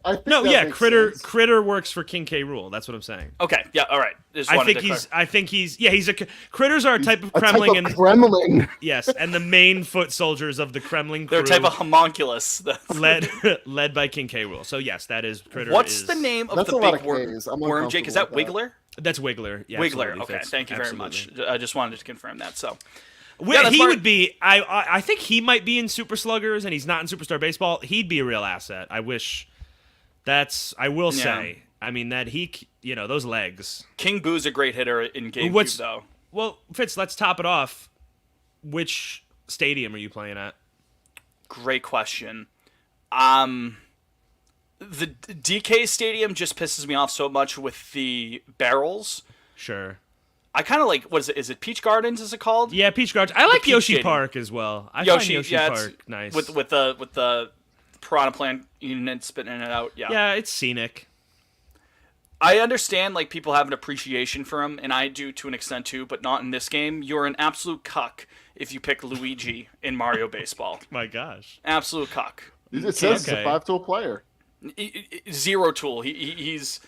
I think No, that yeah, makes Critter sense. Critter works for King K. Rool. That's what I'm saying. Okay. Yeah. All right. Just I wanted think to he's he's a Critters are a type of A type Kremling of and Kremling. yes, and the main foot soldiers of the Kremlin crew They're a type of homunculus. led by King K. Rool. So yes, that is Critter. What's is, the name of That's the a lot big of worm? Ks. I'm Worm, Jake, is that uncomfortable with Wiggler? That's Wiggler. Yeah, Wiggler. absolutely, Okay. Fitz. Thank you very Absolutely. much. I just wanted to confirm that. So, that's He smart. would be. I think he might be in Super Sluggers, and he's not in Superstar Baseball. He'd be a real asset. I wish. I will Yeah. say. I mean that those legs. King Boo's a great hitter in GameCube, What's- though. Well, Fitz, let's top it off. Which stadium are you playing at? Great question. The DK Stadium just pisses me off so much with the barrels. Sure. I kind of like, what is it? Is it Peach Gardens? Is it called? Yeah, Peach Gardens. I like Peach Yoshi Stadium. Park as well. I Yoshi, find Yoshi yeah, it's- Park nice. With the piranha plant unit spitting it out. Yeah. yeah, it's scenic. I understand like people have an appreciation for him, and I do to an extent too, but not in this game. You're an absolute cuck if you pick Luigi in Mario Baseball. My gosh. Absolute cuck. It says Okay. it's a 5-tool player. Zero tool. He's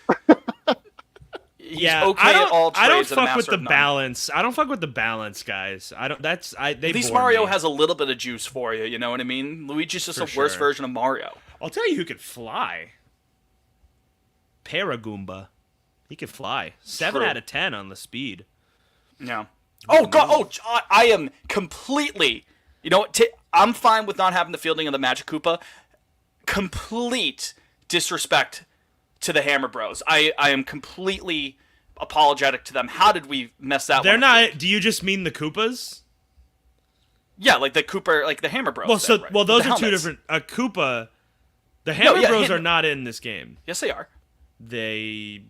Yeah, okay at all trades. I don't and a fuck with master the of none. balance. I don't fuck with the balance, guys. I don't. They At least bore Mario me. has a little bit of juice for you. You know what I mean? Luigi's just For a worse sure. version of Mario. I'll tell you who could fly. Paragoomba. He could fly. 7 True. out of 10 on the speed. Yeah. Oh god. Oh, I am completely. You know what? I'm fine with not having the fielding of the Magic Koopa. Complete disrespect to the Hammer Bros. I am completely apologetic to them. How did we mess that They're one up? not. Do you just mean the Koopas? Yeah, like the Cooper, like the Hammer Bros. Well, so then, right? those The are two helmets. different. A Koopa. The Hammer yeah, Bros Ham- are not in this game. Yes, they are. They.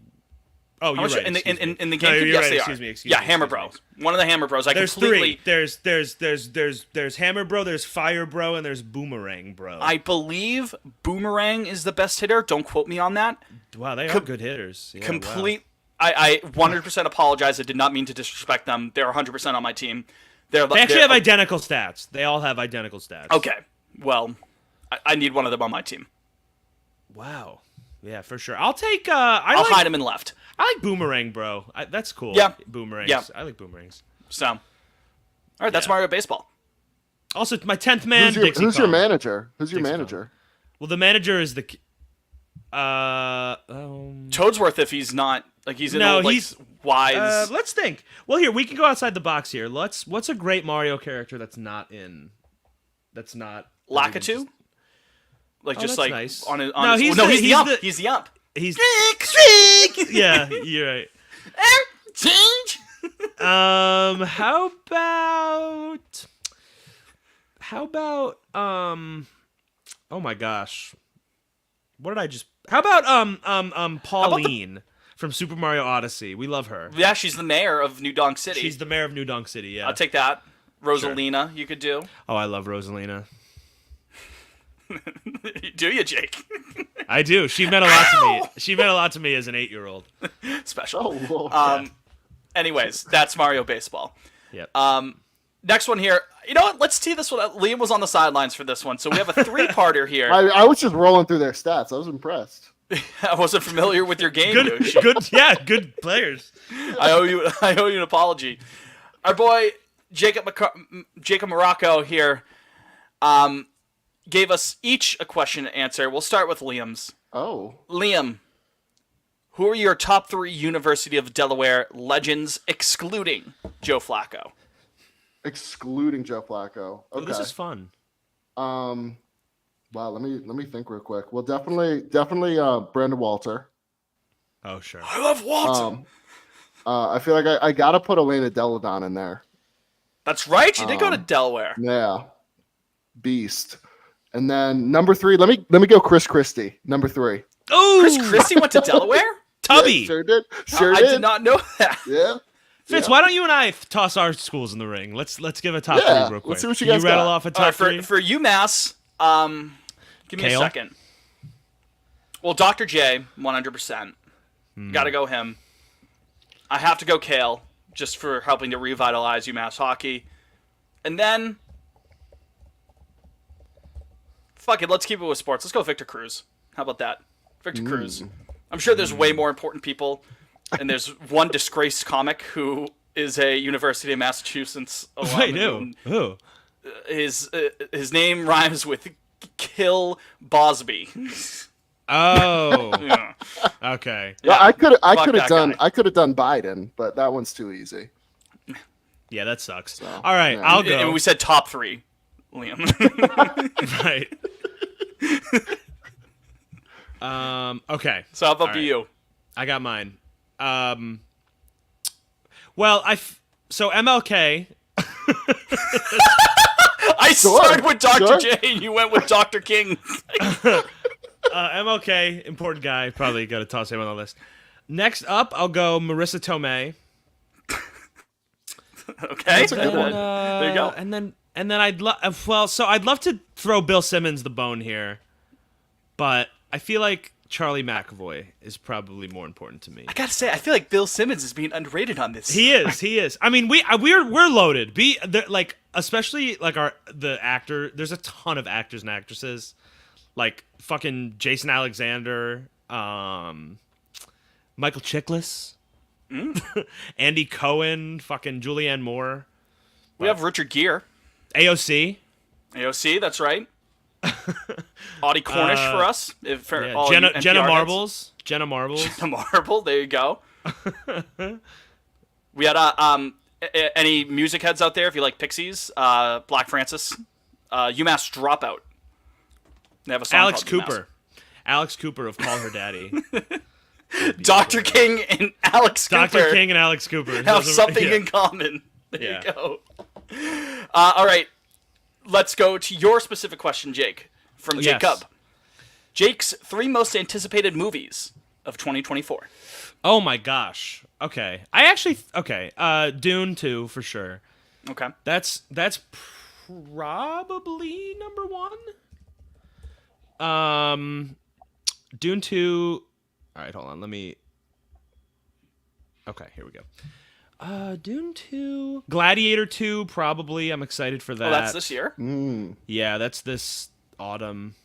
Oh, How you're much right. in the excuse me. in the No, GameCube? you're Yes, right, they excuse are. me, excuse yeah, me, Hammer excuse me. Bros. One of the Hammer Bros. I There's completely. three. There's Hammer Bro. There's Fire Bro, and there's Boomerang Bro. I believe Boomerang is the best hitter. Don't quote me on that. wow, they are good hitters. Yeah, wow. Complete. I 100% apologize. I did not mean to disrespect them. They're 100% on my team. They actually have identical stats. They all have identical stats. Okay. Well, I need one of them on my team. Wow. Yeah, for sure. I'll take. I'll hide him in left. I like Boomerang Bro. That's cool. Yeah. Boomerangs. Yeah. I like boomerangs. So, all right, that's Yeah. Mario Baseball. Also, my 10th man. Who's Dixie your Kong. manager? Who's your Dixie manager? Well, the manager is the. Toadsworth, if he's not like he's an No, old, like, he's- wise. Let's think. Well, here we can go outside the box here. What's a great Mario character that's not in? That's not. Lakitu? Like Oh, just that's like nice. on his. No, he's no, the- he's the he's ump. the- He's the ump. He's. Yeah, you're right. Change. How about oh my gosh. What did I just How about Pauline from Super Mario Odyssey? We love her. Yeah, she's the mayor of New Donk City. She's the mayor of New Donk City, yeah. I'll take that. Rosalina, you could do. Oh, I love Rosalina. Do you, Jake? I do. She meant a lot to me. She meant a lot to me as an 8-year-old. Special. Oh, Lord. Anyways, that's Mario Baseball. Yep. Next one here. You know what? Let's tee this one up. Liam was on the sidelines for this one, so we have a three-parter here. I was just rolling through their stats. I was impressed. I wasn't familiar with your game, good, douche. good players. I owe you an apology. Our boy Jacob Morocco here gave us each a question to answer. We'll start with Liam's. Oh, Liam, who are your top 3 University of Delaware legends, excluding Joe Flacco? excluding Joe Flacco. Oh, Okay. this is fun. Wow. Let me think real quick. Well, definitely, Brandon Walter. Oh, sure. I love Walton. I feel like I gotta put Elena Deladon in there. That's right. She did go to Delaware. Yeah, beast. And then number 3, let me go Chris Christie. Number 3. Oh, Chris Christie went to Delaware? Tubby. Yeah, sure did. Sure I did. did not know that. Yeah. Fitz, Yeah. why don't you and I toss our schools in the ring? Let's give a top Yeah, 3 real quick. let's see what you Can guys rattle got. off a All top right, 3? for UMass, give me Kale? a second. Well, Dr. J, 100%. Got to go him. I have to go Kale, just for helping to revitalize UMass hockey. And then, fuck it, let's keep it with sports. Let's go Victor Cruz. How about that? Victor Cruz. I'm sure there's way more important people, and there's one disgraced comic who is a University of Massachusetts alum. Wait, no. Who? His name rhymes with Kill Bosby. Oh, Yeah. okay. Yeah, I could fuck have that done guy. Biden, but that one's too easy. Yeah, that sucks. So, All right, yeah. I'll go. And we said top 3, Liam. Right. Okay. So how about All right. you? I got mine. Well, so MLK. I started with Dr. sure. J and you went with Dr. King. MLK, important guy. Probably got to toss him on the list. Next up, I'll go Marissa Tomei. Okay. That's a good one. There you go. And then I'd I'd love to throw Bill Simmons the bone here, but I feel like Charlie McAvoy is probably more important to me. I gotta say, I feel like Bill Simmons is being underrated on this. He is. I mean, we're loaded. Especially like the actor. There's a ton of actors and actresses, like fucking Jason Alexander, Michael Chiklis, Andy Cohen, fucking Julianne Moore, We have Richard Gere. AOC, AOC, that's right. Audie Cornish for us. For all Jenna, you NPR Jenna heads. Marbles, Jenna Marbles. Jenna Marble, there you go. We had any music heads out there if you like Pixies, Black Francis, UMass Dropout. They have a song Alex called UMass. Cooper. Alex Cooper of Call Her Daddy. Dr. King and Alex Cooper Dr. King and Alex Cooper have something yeah. in common. There Yeah. you go. All right, let's go to your specific question, Jake, from Yes. Jacob. Jake's 3 most anticipated movies of 2024. Oh my gosh. Okay. Dune 2 for sure. Okay. That's probably number 1. Dune 2. All right, hold on. Okay, here we go. Dune 2. Gladiator 2 probably. I'm excited for that. Oh, that's this year? Yeah, that's this autumn.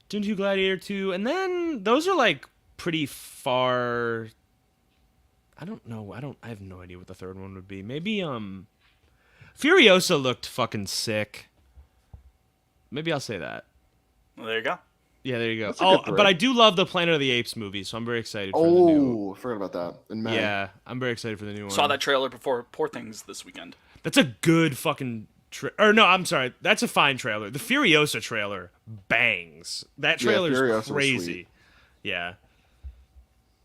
Dune 2, Gladiator 2, and then those are like pretty far. I don't know. I have no idea what the third one would be. Maybe Furiosa looked fucking sick. Maybe I'll say that. Well, there you go. Yeah, there you go. That's a good But I break. do love the Planet of the Apes movie, so I'm very excited for the new. Oh, I forgot about that. In May. Yeah, I'm very excited for the new one. Saw that trailer before Poor Things this weekend. That's a good fucking. Or no, I'm sorry. That's a fine trailer. The Furiosa trailer bangs. That Yeah, trailer Furiosa is was crazy. sweet. Yeah.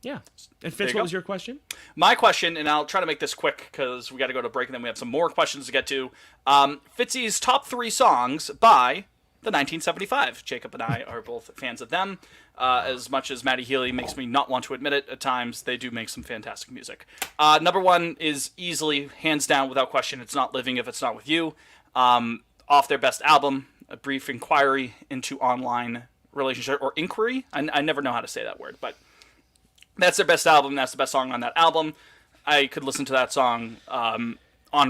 Yeah. And There Fitz, you what go. was your question? My question, and I'll try to make this quick because we got to go to break and then we have some more questions to get to. Fitzy's top 3 songs by the 1975. Jacob and I are both fans of them. As much as Matty Healy makes me not want to admit it at times, they do make some fantastic music. Number 1 is easily, hands down, without question, It's Not Living If It's Not With You. Off their best album, A Brief Inquiry into Online Relationship, or Inquiry. I never know how to say that word, but that's their best album. That's the best song on that album. I could listen to that song on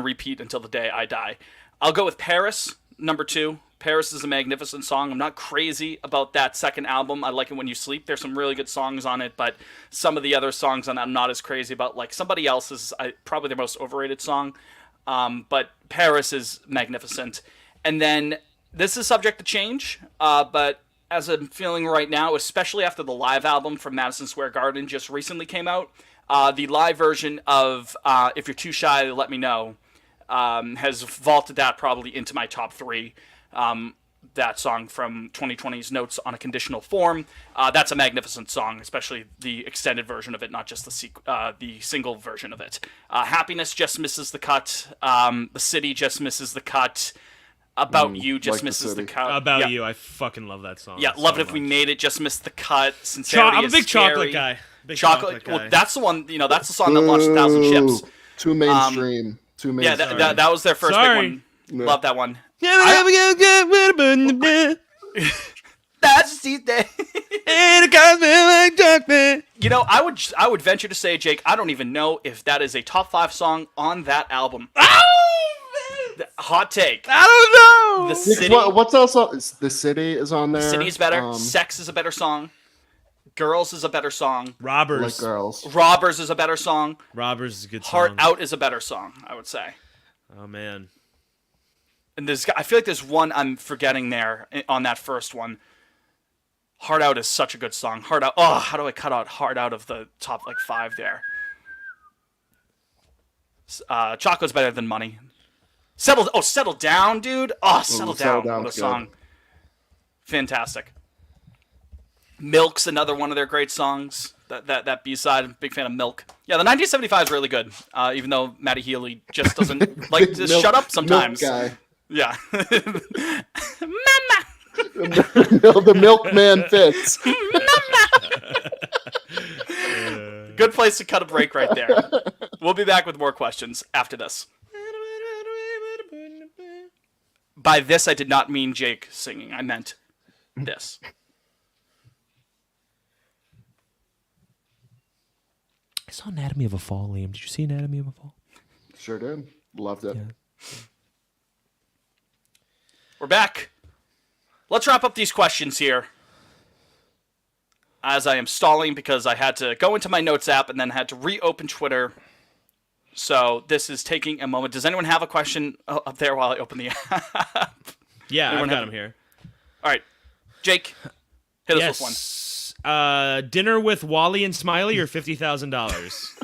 repeat until the day I die. I'll go with Paris, number 2. Paris is a magnificent song. I'm not crazy about that second album. I like it when you sleep. There's some really good songs on it, but some of the other songs on that I'm not as crazy about. Like Somebody Else is probably their most overrated song. But Paris is magnificent. And then this is subject to change, but as I'm feeling right now, especially after the live album from Madison Square Garden just recently came out, the live version of If You're Too Shy, Let Me Know has vaulted that probably into my top 3. That song from 2020's Notes on a Conditional Form. That's a magnificent song, especially the extended version of it, not just the single version of it. Happiness just misses the cut. The City just misses the cut. About You just like The misses the City. cut. About Yeah. You. I fucking love that song. Yeah, so Love It If We much. Made It just missed the cut. Sincerity I'm a is big Scary. chocolate guy. Big Chocolate. guy. Well, that's the one. That's the song that launched 1,000 ships. Too mainstream. Too Yeah, mainstream. that was their first Sorry. big one. Yeah. Love that one. And That's the day. it got me like chocolate. I would venture to say, Jake, I don't even know if that is a top 5 song on that album. Hot take. I don't know. The City. What's else? The City is on there. City's better. Sex is a better song. Girls is a better song. Robbers. Like Girls. Robbers is a better song. Robbers is a good song. Heart Out is a better song, I would say. Oh man. And I feel like there's one I'm forgetting there on that first one. Heart Out is such a good song. Heart Out. Oh, how do I cut out Heart Out of the top 5 there? Choco's better than money. Settle down, dude. Oh, settle Settle down. What a Down's good. song. Fantastic. Milk's another one of their great songs. That B-side, big fan of Milk. Yeah, the 1975 is really good. Even though Matty Healy just doesn't like to Milk- shut up sometimes. Milk guy. Yeah. The milkman fits. Good place to cut a break right there. We'll be back with more questions after this. By this, I did not mean Jake singing. I meant this. I saw Anatomy of a Fall, Liam. Did you see Anatomy of a Fall? Sure did. Loved it. We're back. Let's wrap up these questions here. As I am stalling because I had to go into my notes app and then had to reopen Twitter. So this is taking a moment. Does anyone have a question up there while I open the app? Yeah, Anyone I've got have- him here. All right. Jake, hit us with one. Yes. Dinner with Wally and Smiley or $50,000.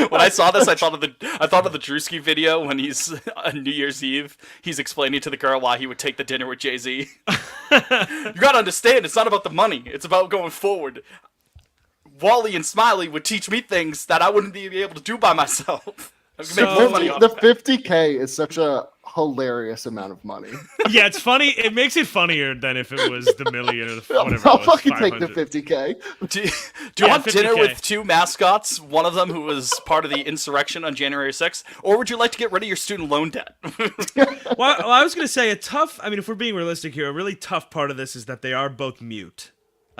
When I saw this, I thought of the Drewski video when he's on New Year's Eve. He's explaining to the girl why he would take the dinner with Jay-Z. You gotta understand, it's not about the money. It's about going forward. Wally and Smiley would teach me things that I wouldn't be able to do by myself. I could make more money off The that. 50K is such a hilarious amount of money. Yeah, it's funny. It makes it funnier than if it was the million or the whatever I'll it was. fucking take the 500. 50K. Do you Yeah, want dinner 50K. with two mascots, one of them who was part of the insurrection on January 6th? Or would you like to get rid of your student loan debt? Well, I was going to say if we're being realistic here, a really tough part of this is that they are both mute.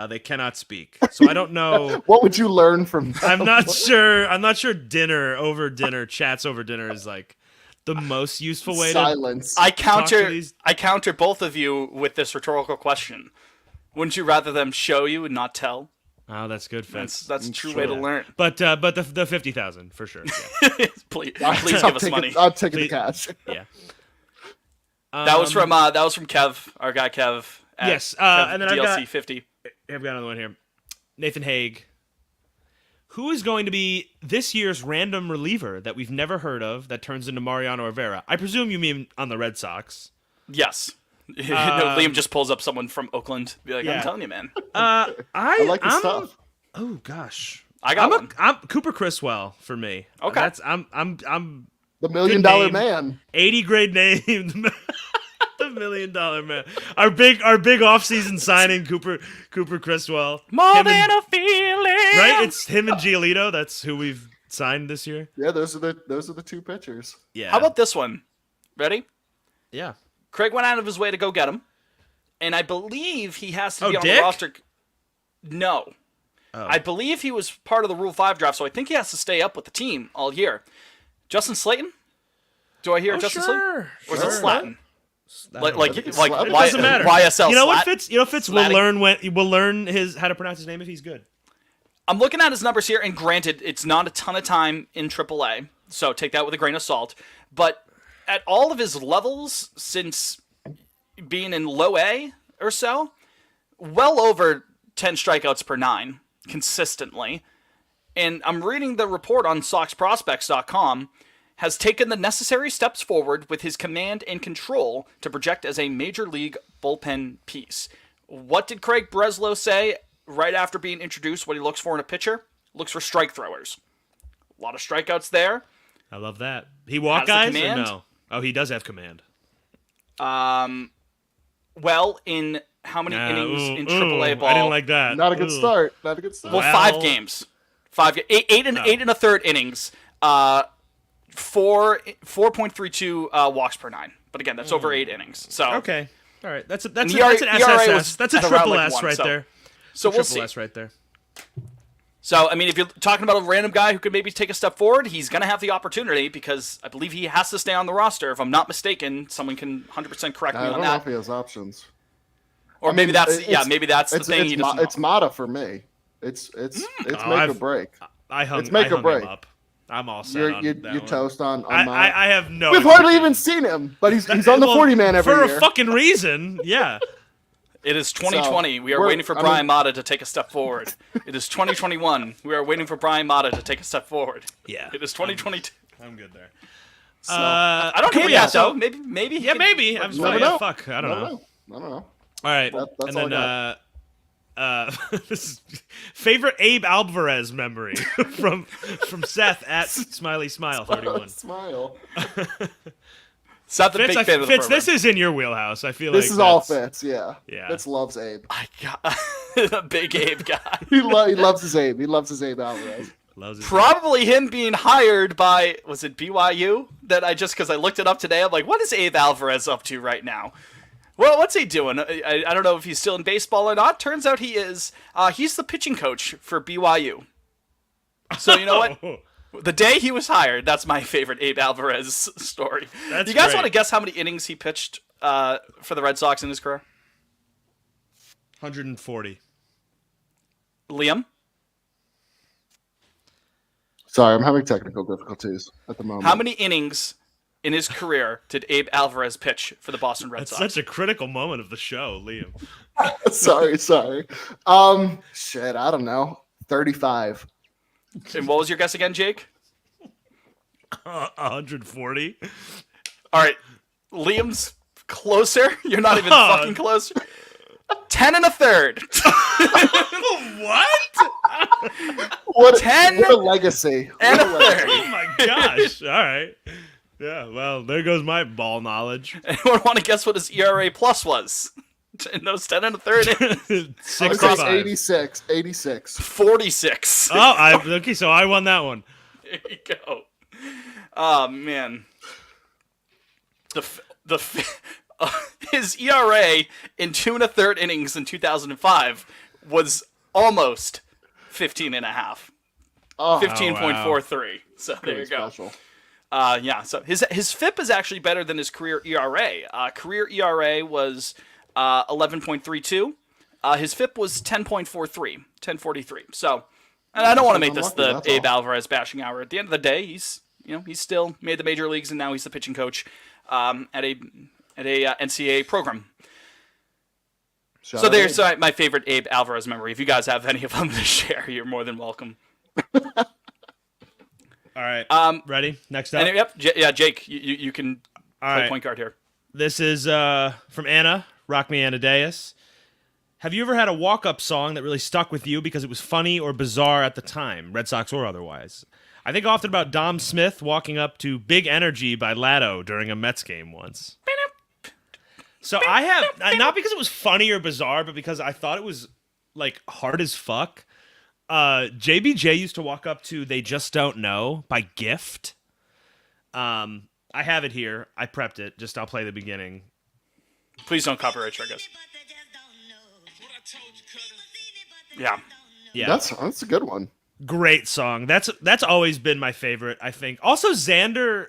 They cannot speak. So I don't know. What would you learn from that? I'm not sure chats over dinner is like the most useful way Silence. I talk to counter these- I counter both of you with this rhetorical question. Wouldn't you rather them show you and not tell? Oh, that's good, Fitz. That's a true way to learn. But the 50,000 for sure. Yeah. please I'll give us take money. it- I'm taking Please. the cash. Yeah. That was from Kev, our guy Kev. At Yes, Kev and then I've DLC got- 50. I've got another one here. Nathan Haig. Who is going to be this year's random reliever that we've never heard of that turns into Mariano Rivera? I presume you mean on the Red Sox. Yes. No, Liam just pulls up someone from Oakland. Be like, yeah. I'm telling you, man. I like his stuff. Oh gosh, I got one. I'm Cooper Criswell for me. Okay. That's I'm The $1 million name. man. 80 grade name. The $1 million man. Our big offseason signing, Cooper Criswell. More Him than and- a feeling. right. It's him and Giolito. That's who we've signed this year. Yeah, those are the two pitchers. Yeah. How about this one? Ready? yeah? Craig went out of his way to go get him, and I believe he has to Oh, be on Dick? the roster. No, Oh. I believe he was part of the Rule 5 draft, so I think he has to stay up with the team all year. Justin Slayton? Do I hear Oh, Justin Slayton? sure. Or is it Slatton? Like It doesn't matter. YSL. You know what, Slat- Fitz? You know, Fitz will Slatting. learn how to pronounce his name if he's good. I'm looking at his numbers here, and granted, it's not a ton of time in AAA, so take that with a grain of salt. But at all of his levels since being in low A or so, well over 10 strikeouts per 9 consistently. And I'm reading the report on SoxProspects.com, has taken the necessary steps forward with his command and control to project as a major league bullpen piece. What did Craig Breslow say right after being introduced? What he looks for in a pitcher? Looks for strike throwers. A lot of strikeouts there. I love that. He walk Has the guys or command? no? Oh, he does have command. Well, in how many innings in AAA ball? I didn't like that. Not a good Ooh. start. Not a good start. Well, Well- 5 games. 8 and a third innings. 4.32 walks per 9. But again, that's over 8 innings. So Okay. All right. That's an ERA SSS. was That's a at around, triple like, S 1, right so- there. so we'll see. Triple S right there. So, I mean, if you're talking about a random guy who could maybe take a step forward, he's going to have the opportunity because I believe he has to stay on the roster. If I'm not mistaken, someone can 100% correct me I on don't know that. if he has options. Or maybe mean, that's it's- maybe that's the thing he doesn't. It's Mata for me. It's make or I've- break. It's make or break. Him up. I'm all set on You that one. toast on Mata. I have no. We've hardly expectation. even seen him, but he's on the Well, 40 man every for year. a fucking reason. Yeah. It is 2020. We are waiting for Brian Mata to take a step forward. It is 2021. We are waiting for Brian Mata to take a step forward. Yeah. It is 2022. I'm good there. So, I don't know yet, though. Maybe. Yeah, maybe. I'm never sorry. know. Fuck. I don't know. I don't know. All right. That's and all then this is favorite Abe Alvarez memory from Seth at Smiley Smile 31. Smile. Seth, a big Fitz, fan of the Fitz, program. this is in your wheelhouse. I feel This like is all that's- Fitz, yeah. Yeah. Fitz loves Abe. I got a big Abe guy. He loves his Abe. He loves his Abe Alvarez. Loves it. Probably him being hired by, was it BYU? That because I looked it up today. I'm like, what is Abe Alvarez up to right now? Well, what's he doing? I don't know if he's still in baseball or not. Turns out he is. He's the pitching coach for BYU. So you know what? The day he was hired, that's my favorite Abe Alvarez story. That's you guys great. want to guess how many innings he pitched for the Red Sox in his career? 140. Liam? Sorry, I'm having technical difficulties at the moment. How many innings in his career did Abe Alvarez pitch for the Boston Red That's Sox? such a critical moment of the show, Liam. sorry. Shit, I don't know. 35. And what was your guess again, Jake? 140. All right, Liam's closer. You're not even Oh. fucking close. 10 and a third. What? What 10 a legacy. and What a a legacy. Oh my gosh. All right. Yeah, well, there goes my ball knowledge. Anyone want to guess what his ERA plus was in those 10 and a third innings? It says 65. 86. 86. 46. Oh, okay, so I won that one. There you go. Oh man. His ERA in 2 and a third innings in 2005 was almost 15 and a half. Oh, 15.43. So there pretty you go. special. Yeah, so his FIP is actually better than his career ERA. Career ERA was 11.32. His FIP was 10.43, 10.43. So, and I don't want to make this Unlucky, the that's Abe all. Alvarez bashing hour. At the end of the day, he's still made the major leagues, and now he's the pitching coach at a NCAA program. Shout So out there's Abe. my favorite Abe Alvarez memory. If you guys have any of them to share, you're more than welcome. All right. Ready? Next up. And, yep, Jake, you can All play right. point guard here. This is from Anna, Rock Me Anadeus. Have you ever had a walk-up song that really stuck with you because it was funny or bizarre at the time, Red Sox or otherwise? I think often about Dom Smith walking up to Big Energy by Latto during a Mets game once. So I have, not because it was funny or bizarre, but because I thought it was, like, hard as fuck. JBJ used to walk up to They Just Don't Know by Gift. I have it here. I prepped it. Just I'll play the beginning. Please don't copyright strike us. Yeah. Yeah. That's a good one. Great song. That's always been my favorite, I think. Also, Xander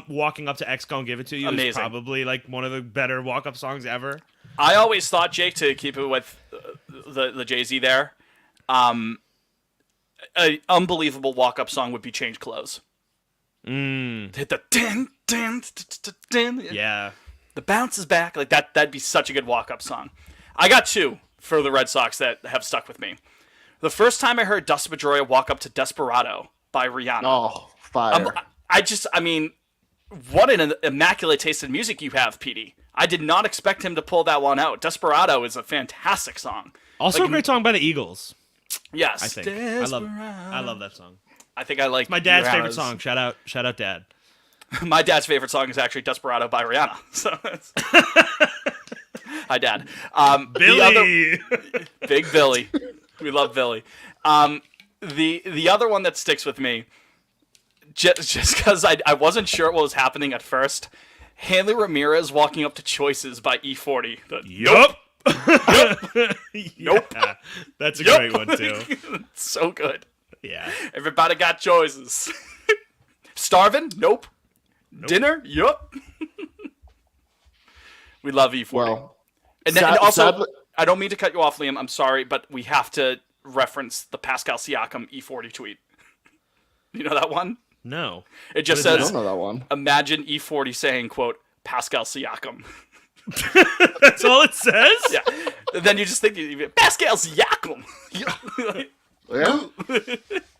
walking up to X Gon Give It To You Amazing. is probably like one of the better walk-up songs ever. I always thought, Jake, to keep it with the Jay-Z there, an unbelievable walk-up song would be Change Clothes. Hit the din, din, din, din. Yeah. The bounce is back. Like that'd be such a good walk-up song. I got two for the Red Sox that have stuck with me. The first time I heard Dustin Pedroia walk up to Desperado by Rihanna. Oh, fire. I mean, what an immaculate taste in music you have, Petey. I did not expect him to pull that one out. Desperado is a fantastic song. Also Like, a great song by the Eagles, Yes. I think. I love that song. I think I like My dad's favorite Rihanna's- song. Shout out Dad. My dad's favorite song is actually Desperado by Rihanna. So hi, Dad. Billy. Big Billy. We love Billy. The other one that sticks with me, just because I wasn't sure what was happening at first, Hanley Ramirez walking up to Choices by E40. Yup. Nope. Yeah, that's a Yup. great one too. So good. Yeah. Everybody got choices. Starving? Nope. Dinner? Yup. We love E40. well, and also, sadly- I don't mean to cut you off, Liam. I'm sorry, but we have to reference the Pascal Siakam E40 tweet. You know that one? No. It just What is I says, don't know that one. imagine E40 saying, quote, Pascal Siakam. That's all it says. Yeah. Then you just think Pascal Siakam. Yeah.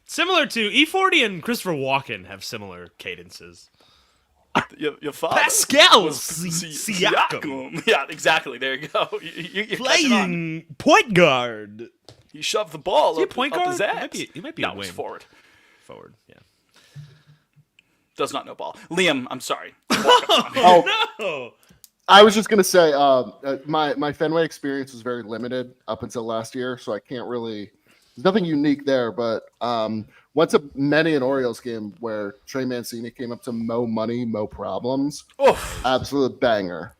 Similar to E40 and Christopher Walken have similar cadences. Your father Pascal was Siakam. Yeah, exactly. There you go. You catch it on. Playing point guard. He shoved the ball Is he a up, point up guard? his ass. He might be no, a it was wing. forward. Forward, yeah. Does not know ball. Liam, I'm sorry. Oh, No. I was just gonna say, my Fenway experience was very limited up until last year, so I can't really. There's nothing unique there, but went to many an Orioles game where Trey Mancini came up to Mo Money, Mo Problems. Oof. Absolute banger.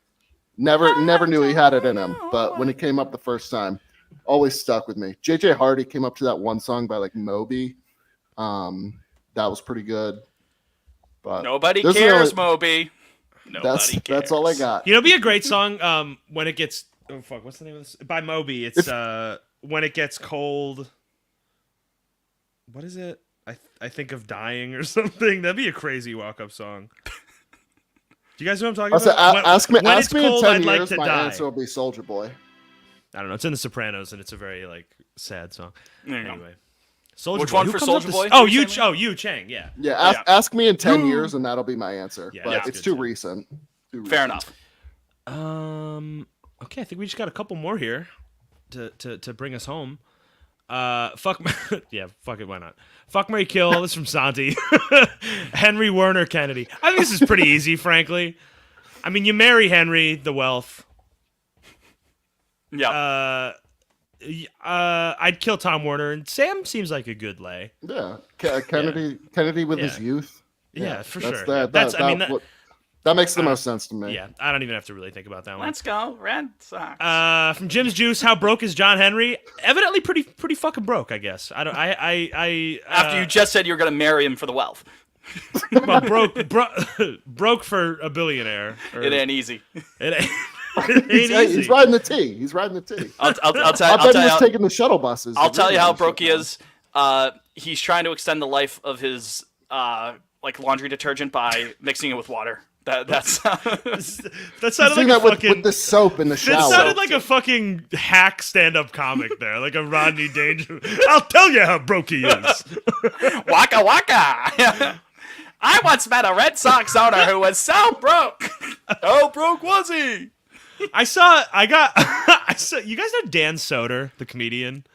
Never knew he had it in him, but when he came up the first time, always stuck with me. JJ Hardy came up to that one song by like Moby. That was pretty good. But Nobody those are the cares, only- Moby. Nobody cares. That's all I got. You know, be a great song. When it gets what's the name of this? By Moby. It's when it gets cold. What is it? I think of dying or something. That'd be a crazy walk-up song. Do you guys know what I'm talking Also, about? ask me when it's in cold, 10 I'd years, like to my die. answer will be Soldier Boy. I don't know. It's in The Sopranos, and it's a very like sad song. There you go. Anyway, Soldier Which Boy. one Who for comes up Soulja with- Boy? Oh, You were Yu Chang. Yeah. Yeah, Yeah. ask me in 10 years, and that'll be my answer. Yeah, but that's it's good too too. recent. Fair enough. Okay, I think we just got a couple more here to bring us home. Fuck it, why not? Fuck, Mary, kill. This is from Santi. Henry Werner Kennedy. I think this is pretty easy, frankly. I mean, you marry Henry, the wealth. Yeah. I'd kill Tom Werner, and Sam seems like a good lay. Yeah, Kennedy with his Yeah. youth. Yeah, for that's sure. That, That's- that, I mean, that, that makes the most sense to me. Yeah, I don't even have to really think about that one. Let's go, Red Sox. From Jim's Juice, how broke is John Henry? Evidently, pretty fucking broke, I guess. I don't. I After you just said you were going to marry him for the wealth. well, broke for a billionaire. Or- It ain't easy. It ain't, it ain't easy. He's riding the T. He's riding the T. I'll tell I I'll bet tell he was you. taking the shuttle buses. I'll tell you how Really broke he shit is. He's trying to extend the life of his like laundry detergent by mixing it with water. That's That sounded doing like a that with fucking. the soap in the It shower. sounded like a fucking hack stand-up comic there, like a Rodney Dangerfield. I'll tell you how broke he is. waka waka. I once met a Red Sox owner who was so broke. How broke was he? I saw. You guys know Dan Soder, the comedian?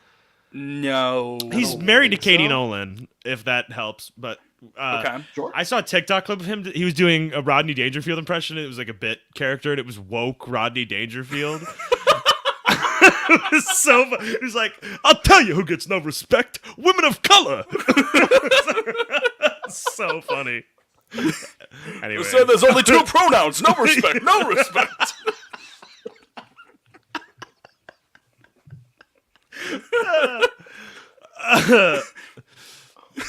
No. He's don't married to think Katie so. Nolan, if that helps. But Okay. Sure. I saw a TikTok clip of him. He was doing a Rodney Dangerfield impression. It was like a bit character, and it was woke Rodney Dangerfield. It was so. He was like, "I'll tell you who gets no respect: women of color." So funny. Anyway, You said there's only two pronouns. No respect. No respect.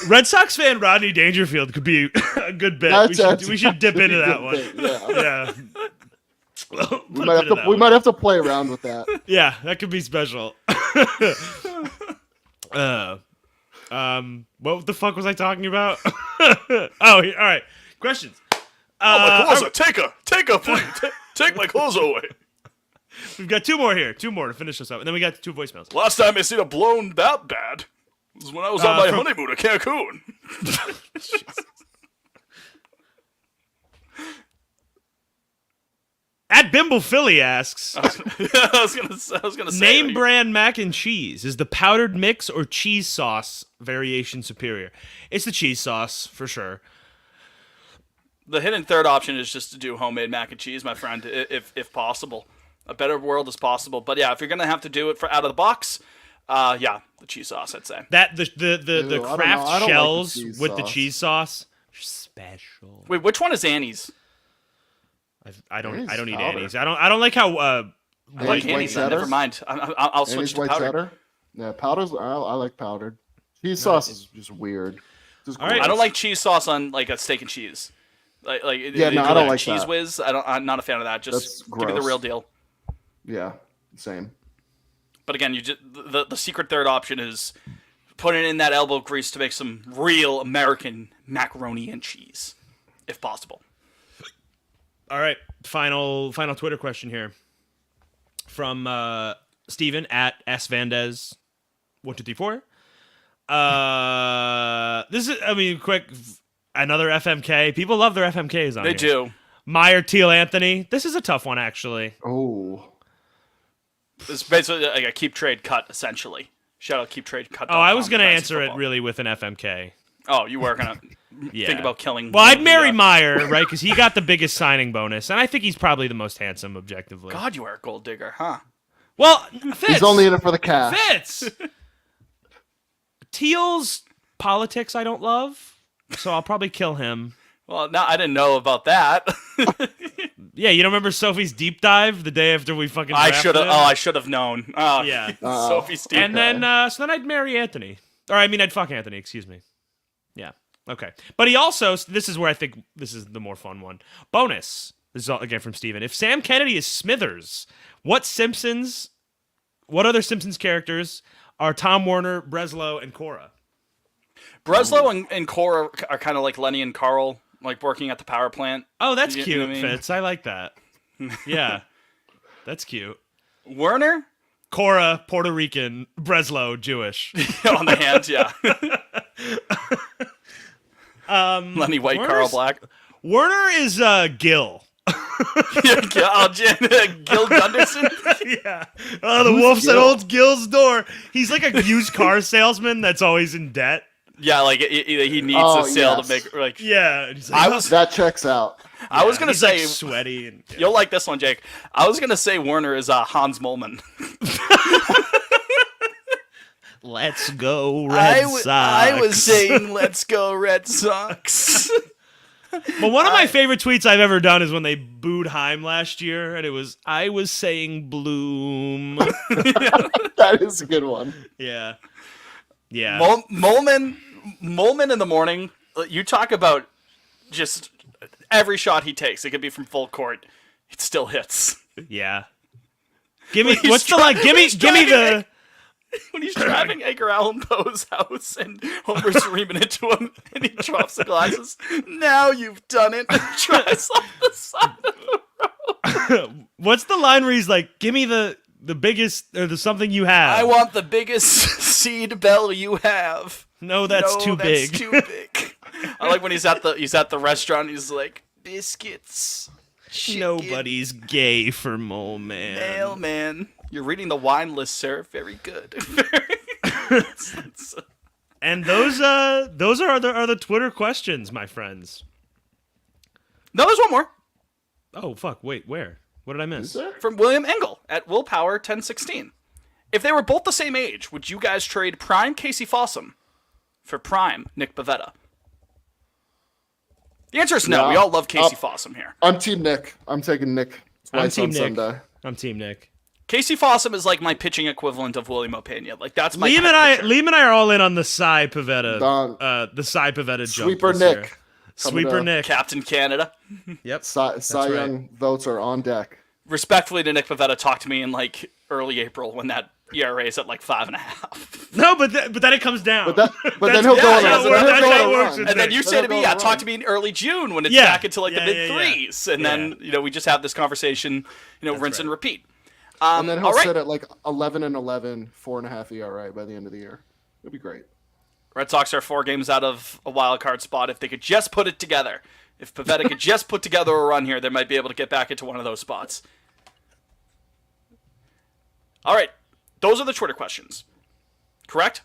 Red Sox fan Rodney Dangerfield could be a good bit. We should dip into that one. Yeah. Yeah. We might have to play around with that. Yeah, that could be special. What the fuck was I talking about? All right. Questions. My clothes. Take her, please. Take my clothes away. We've got two more here. Two more to finish this up. And then we got two voicemails. Last time I seen a blown that bad was when I was on my from- honeymoon to Cancun. At Bimble Philly asks, I was gonna say. name brand mac and cheese. Is the powdered mix or cheese sauce variation superior? It's the cheese sauce, for sure. The hidden third option is just to do homemade mac and cheese, my friend, if possible. A better world is possible. But yeah, if you're gonna have to do it for out of the box, the cheese sauce, I'd say. That the Ew, I don't know. craft I don't like the shells cheese with the sauce. cheese sauce, special. Wait, which one is Annie's? I don't Annie's eat powder. Annie's. I don't like how I White- like white Annie's. Then. cheddar? Never mind. I'll switch Annie's to white powder. cheddar. Yeah, powders. I like powdered. Cheese sauce is just weird. Just All right. I don't like cheese sauce on like a steak and cheese. Like Yeah, no, I don't like cheese that. whiz. I'm not a fan of that. Just That's give me the gross. real deal. Yeah, same. But again, the secret third option is putting in that elbow grease to make some real American macaroni and cheese, if possible. All right, final Twitter question here from Steven at svandez 1234. This is, I mean, quick, another FMK. People love their FMKs on They here. do. Meyer Teal Anthony. This is a tough one, actually. Oh, It's basically like a keep trade cut, essentially. Shout out keep trade cut. Oh, I was gonna answer it really with an FMK. Oh, you were gonna Yeah. think about killing. Well, one I'd of marry the, Meyer, right? Because he got the biggest signing bonus, and I think he's probably the most handsome, objectively. God, you are a gold digger, huh? Well, Fitz. he's only in it for the cash. Fitz. Teal's politics I don't love, so I'll probably kill him. Well, no, I didn't know about that. Yeah, you don't remember Sophie's deep dive the day after we fucking I drafted should have. him? Oh, I should have known. Oh, Yeah. Sophie Steve. And then, so then I'd marry Anthony. Or, I mean, I'd fuck Anthony, excuse me. Yeah. Okay. But he also, this is where I think this is the more fun one. Bonus. This is all, again from Steven. If Sam Kennedy is Smithers, what other Simpsons characters are Tom Warner, Breslow, and Cora? Breslow and Cora are kind of like Lenny and Carl, like working at the power plant. Oh, that's You know cute, what I mean? Fitz. I like that. Yeah. That's cute. Werner Cora, Puerto Rican, Breslow, Jewish. on the hands, yeah. Lenny White, Carl Werner's- Black. Werner is Gil. Gil Gunderson. Yeah. Oh, the wolf's at Gil? old Gil's door. He's like a used car salesman that's always in debt. Yeah, like he needs Oh, a sale yes. to make like. Yeah. And he's like, I was That checks out. I was gonna he's, say like, sweaty. And, you'll like this one, Jake. I was gonna say Werner is Hans Molman. Let's go, Red Sox. I was saying, let's go Red Sox. But one of my favorite tweets I've ever done is when they booed Heim last year, and it was, I was saying Bloom. That is a good one. Yeah. Yeah. Molman in the morning. You talk about just every shot he takes. It could be from full court. It still hits. Yeah. Give me, He's what's the like, give me the... When he's driving Edgar Allan Poe's house and Homer's reaming into him and he drops the glasses. Now you've done it. And tries off the side of the What's the line where he's like, give me the biggest, or the something you have? I want the biggest seed bell you have. No, that's No, too that's big. too big. I like when he's at the restaurant. He's like biscuits. chicken, Nobody's gay for Mole Man. mailman. You're reading the wine list, sir. Very good. And those are the Twitter questions, my friends. No, there's one more Oh fuck! Wait, where? What did I miss? Is there? from William Engel at Willpower 1016. If they were both the same age, would you guys trade Prime Casey Fossum for Prime Nick Pavetta? The answer is no. No. We all love Casey Fossum here. I'm Team Nick. I'm taking Nick twice Team on Nick. Sunday. I'm Team Nick. Casey Fossum is like my pitching equivalent of William Opeña. Like that's my Liam pet and I, pitcher. Liam and I are all in on the Cy Pavetta, Done. the Cy Pavetta jump. Sweeper this year. Nick. Sweeper up. Nick. Captain Canada. Yep. Cy right. Young votes are on deck. Respectfully to Nick Pavetta, talk to me in like early April when that ERA is at like 5.5. No, but then it comes down. But then he'll go on that's a how it works. then he'll That's go how on it a works run. with And then you Then say he'll to go me, on yeah, a talk run. to me in early June when it's Yeah. back into like Yeah, the yeah, mid yeah. threes. And then, we just have this conversation, rinse and repeat. And then he'll all right. sit at like 11-11, 4.5 ERA by the end of the year. It'll be great. Red Sox are 4 games out of a wild card spot. If they could just put it together, if Pavetta could just put together a run here, they might be able to get back into one of those spots. All right, those are the Twitter questions. Correct?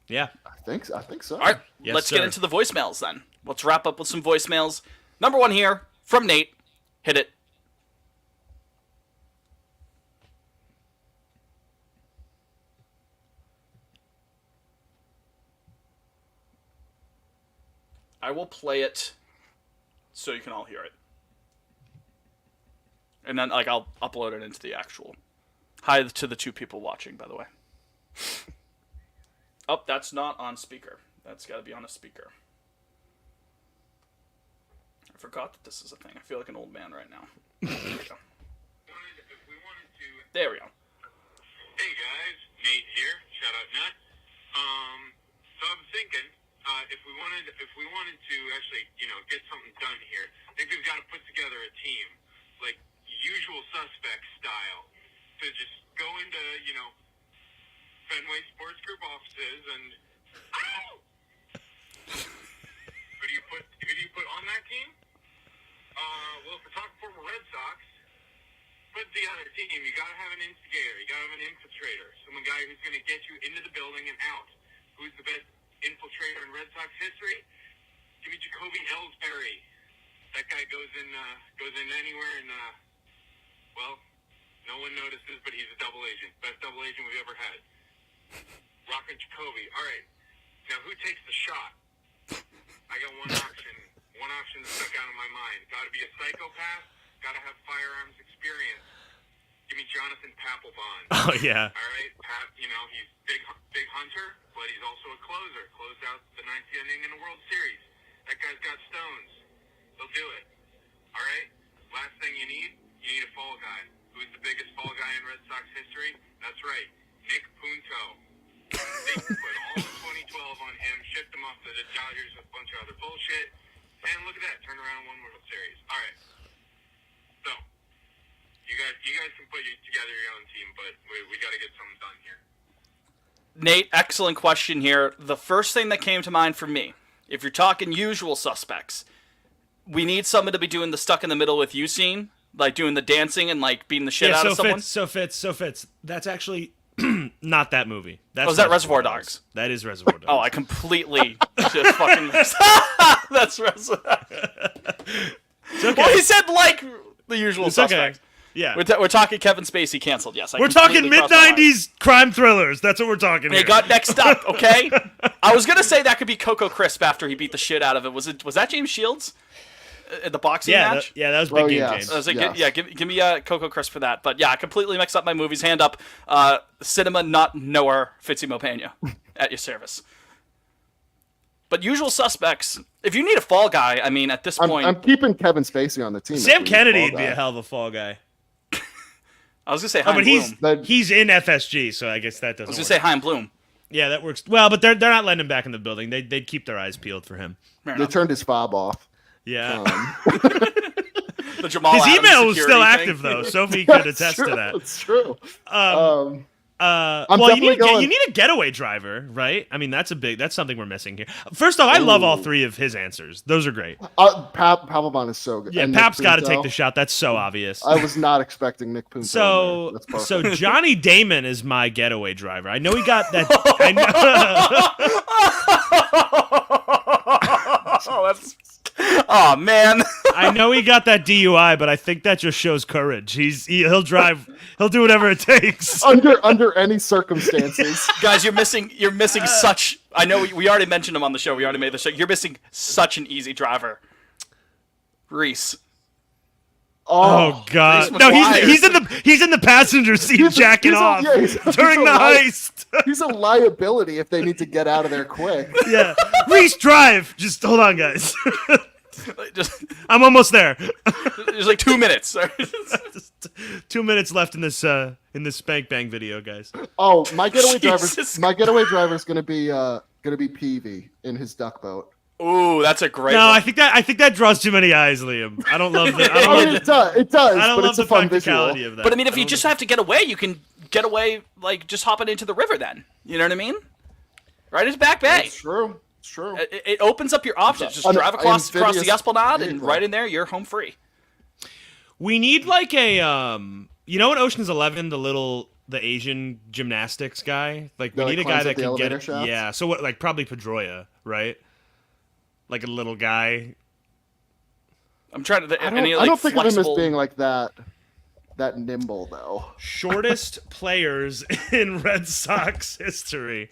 Yeah. I think so. All right, Yes, let's sir. get into the voicemails then. Let's wrap up with some voicemails. Number 1 here from Nate. Hit it. I will play it so you can all hear it. And then I'll upload it into the actual. Hi to the 2 people watching, by the way. Oh, that's not on speaker. That's got to be on a speaker. I forgot that this is a thing. I feel like an old man right now. There we go. There we go. Hey guys, Nate here. Shout out Nut. So I'm thinking, if we wanted to actually, get something done here, I think we've got to put together a team, like Usual Suspects style, to just go into, Fenway Sports Group offices and who do you put on that team? Well, if we're talking former Red Sox, put the other team. You gotta have an instigator. You gotta have an infiltrator. Guy who's gonna get you into the building and out. Who's the best infiltrator in Red Sox history? Give me Jacoby Ellsbury. That guy goes in anywhere, and well, no one notices, but he's a double agent. Best double agent we've ever had. Rockin' Jacoby. All right. Now, who takes the shot? I got one option. One option that stuck out in my mind. Got to be a psychopath. Got to have firearms experience. Give me Jonathan Papelbon. Oh yeah. All right, Pat. He's big hunter, but he's also a closer. Closed out the ninth inning in the World Series. That guy's got stones. He'll do it. All right. Last thing you need a fall guy. Who's the biggest fall guy in Red Sox history? That's right, Nick Punto. They put all of 2012 on him, shipped him off to the Dodgers with a bunch of other bullshit, and look at that, turned around and won World Series. All right. So, you guys can put together your own team, but we got to get something done here. Nate, excellent question here. The first thing that came to mind for me, if you're talking Usual Suspects, we need someone to be doing the stuck in the middle with you scene, like doing the dancing and like beating the shit out of someone. So fits. That's actually not that movie. That's is that Reservoir Dogs? That is Reservoir Dogs. Oh, I completely just fucking. That's Reservoir. It's okay. Well, he said like the Usual It's Suspects. okay. Yeah. We're talking Kevin Spacey canceled. Yes, We're talking mid-90s crime thrillers. That's what we're talking They here. got next up, okay? I was gonna say that could be Coco Crisp after he beat the shit out of it. Was that James Shields? The boxing match? That was big game, yes. James. I was like, Yes. give me Coco Crisp for that. But yeah, I completely mixed up my movies. Hand up. Cinema not knower Fitzy Mopena at your service. But Usual Suspects, if you need a fall guy, I mean, at this point... I'm keeping Kevin Spacey on the team. Sam if we need a Kennedy fall would be guy. a hell of a fall guy. I was going to say Oh, Hein but Bloom. he's in FSG, so I guess that doesn't I was going work. to say Hein Bloom. Yeah, that works. Well, but they're not letting him back in the building. They'd keep their eyes peeled for him. Fair They enough. turned his fob off. Yeah. The Jamal His Adams email was security still thing. active, though. Sophie could That's attest true. to that. It's true. Well, definitely you need a getaway driver, right? I mean, that's something we're missing here. First off, I love all three of his ansers. Those are great. Papelbon is so good. Yeah, And Pap's Nick got to Punto, take the shot. That's so obvious. I was not expecting Nick Punto. So, in there. That's perfect. so Johnny Damon is my getaway driver. I know he got that. I know. Oh, that's... Oh, man. I know he got that DUI, but I think that just shows courage. He'll drive. He'll do whatever it takes. under any circumstances. Guys, you're missing such... I know we already mentioned him on the show. We already made the show. You're missing such an easy driver. Reese. Oh God! Reese No, McGuire. he's in the passenger seat jacking off he's during a the heist. He's a liability if they need to get out of there quick. Yeah, Reese, drive. Just hold on, guys. Just I'm almost there. there's like 2 minutes. Just 2 minutes left in this Spank Bang video, guys. Oh, my getaway Jesus driver is gonna be Peavy in his duck boat. Ooh, that's a great No, one. I think that draws too many eyes, Liam. I don't love that. I mean, it does, I don't but love it's a the fun practicality visual. of that. But I mean, if you just have to get away, you can get away like just hopping into the river then. You know what I mean? Right as Back Bay. It's true. It's true. It opens up your options. Just An drive across the amphibious Esplanade and vehicle. right in there, you're home free. We need like a you know in Ocean's 11 the Asian gymnastics guy? Like we That, need a like, guy climbs that up the can get elevator it. shafts? Yeah, so what like probably Pedroia, right? Like a little guy. I'm trying to. I Any don't, like I don't think of him as flexible... being like that nimble though. Shortest players in Red Sox history.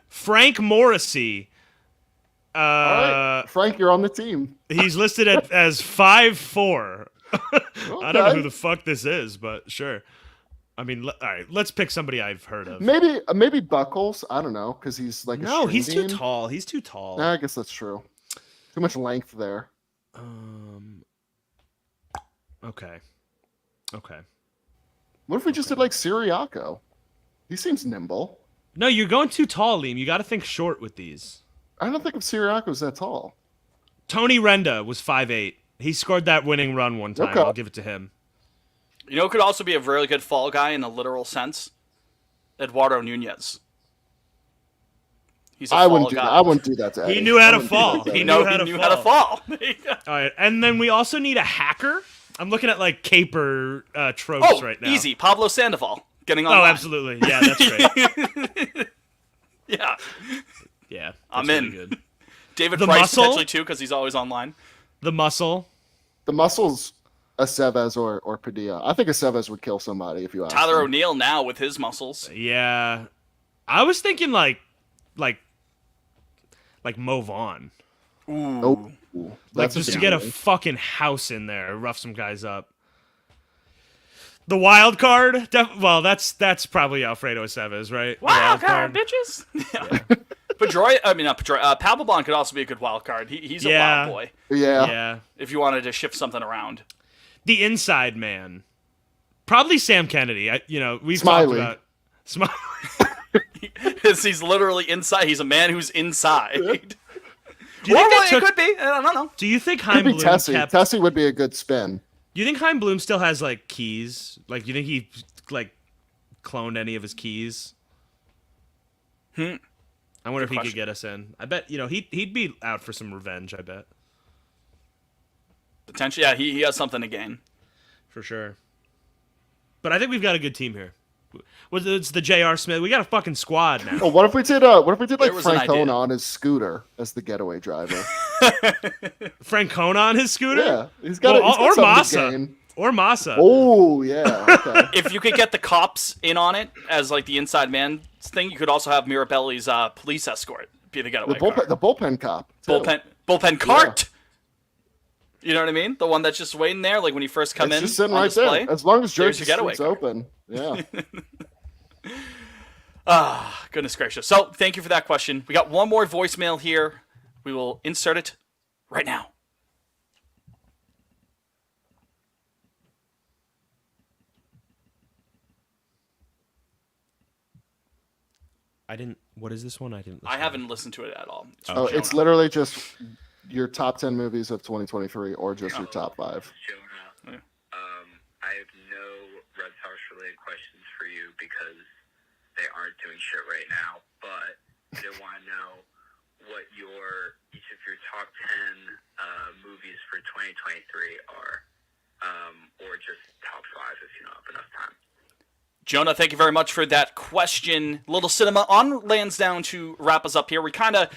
Frank Morrissey. All right, Frank, you're on the team. He's listed as 5'4". I don't know Okay. who the fuck this is, but sure. I mean, all right, let's pick somebody I've heard of. Maybe Buckles. I don't know because he's like No, he's too tall. tall. He's too tall. I guess that's true. Too much length there. Okay. What if we just did like Siriaco? He seems nimble. No, you're going too tall, Liam. You got to think short with these. I don't think of Siriaco as that tall. Tony Renda was 5'8". He scored that winning run one time. Okay. I'll give it to him. You know who could also be a really good fall guy in a literal sense? Eduardo Nunez. He's a I fall wouldn't do guy. that. I wouldn't do that to Eddie. He knew how I to wouldn't do fall. that to He Eddie. knew No, how he to knew how to fall. There you go. All right, and then we also need a hacker. I'm looking at like caper tropes Oh, right now. easy. Pablo Sandoval getting on. Oh, absolutely. Yeah, that's great. Yeah. Yeah, I'm that's in. really good. David The Price muscle? potentially too, because he's always online. The muscle. The muscles, Aceves or Padilla. I think Aceves would kill somebody if you ask Tyler him. O'Neill now with his muscles. Yeah, I was thinking like Mo Vaughn. Ooh. Oh, Like that's just to get a interesting. fucking house in there, rough some guys up. The wild card, well, that's probably Alfredo Aceves, right? The Wild card, bitches. Yeah. Pedroia, I mean not Pedroia. Papelbon could also be a good wild card. He's a Yeah. wild boy. Yeah. Yeah, If you wanted to shift something around. the inside man, probably Sam Kennedy. We've Smiley. talked about Smiley. Because he's literally inside. He's a man who's inside. Do you Or think well, that it took? could be. I don't know. Do you think Could Heim be Bloom Tessie. kept? Tessie would be a good spin. Do you think Heim Bloom still has like keys? Like, do you think he like cloned any of his keys? I wonder if he could question. get us in. I bet he'd be out for some revenge. I bet Potentially, yeah, he has something to gain. for sure. But I think we've got a good team here. It's the J.R. Smith. We got a fucking squad now. Oh, what if we did like There was an idea. Francona on his scooter as the getaway driver? Francona on his scooter, Yeah, he's got, Well, he's got or something to Massa. gain. or Massa. Oh yeah, okay. If you could get the cops in on it as like the inside man thing, you could also have Mirabelli's police escort be the getaway car. the bullpen cop. too. Bullpen cart. You know what I mean? The one that's just waiting there, like when you first come It's in just sitting on right display. there. As long as There's Jersey your getaway Street's car. open. Yeah. Ah, goodness gracious. So, thank you for that question. We got one more voicemail here. We will insert it right now. I didn't. What is this one? I didn't. I haven't listened to it at all. It's from Oh, it's Jonah. literally just your top 10 movies of 2023 or just your top 5. Jonah, I have no Red Sox related questions for you because they aren't doing shit right now. But I did want to know what each of your top 10 movies for 2023 are, or just top 5 if you don't have enough time. Jonah, thank you very much for that question. Little cinema on Lansdowne to wrap us up here. We kind of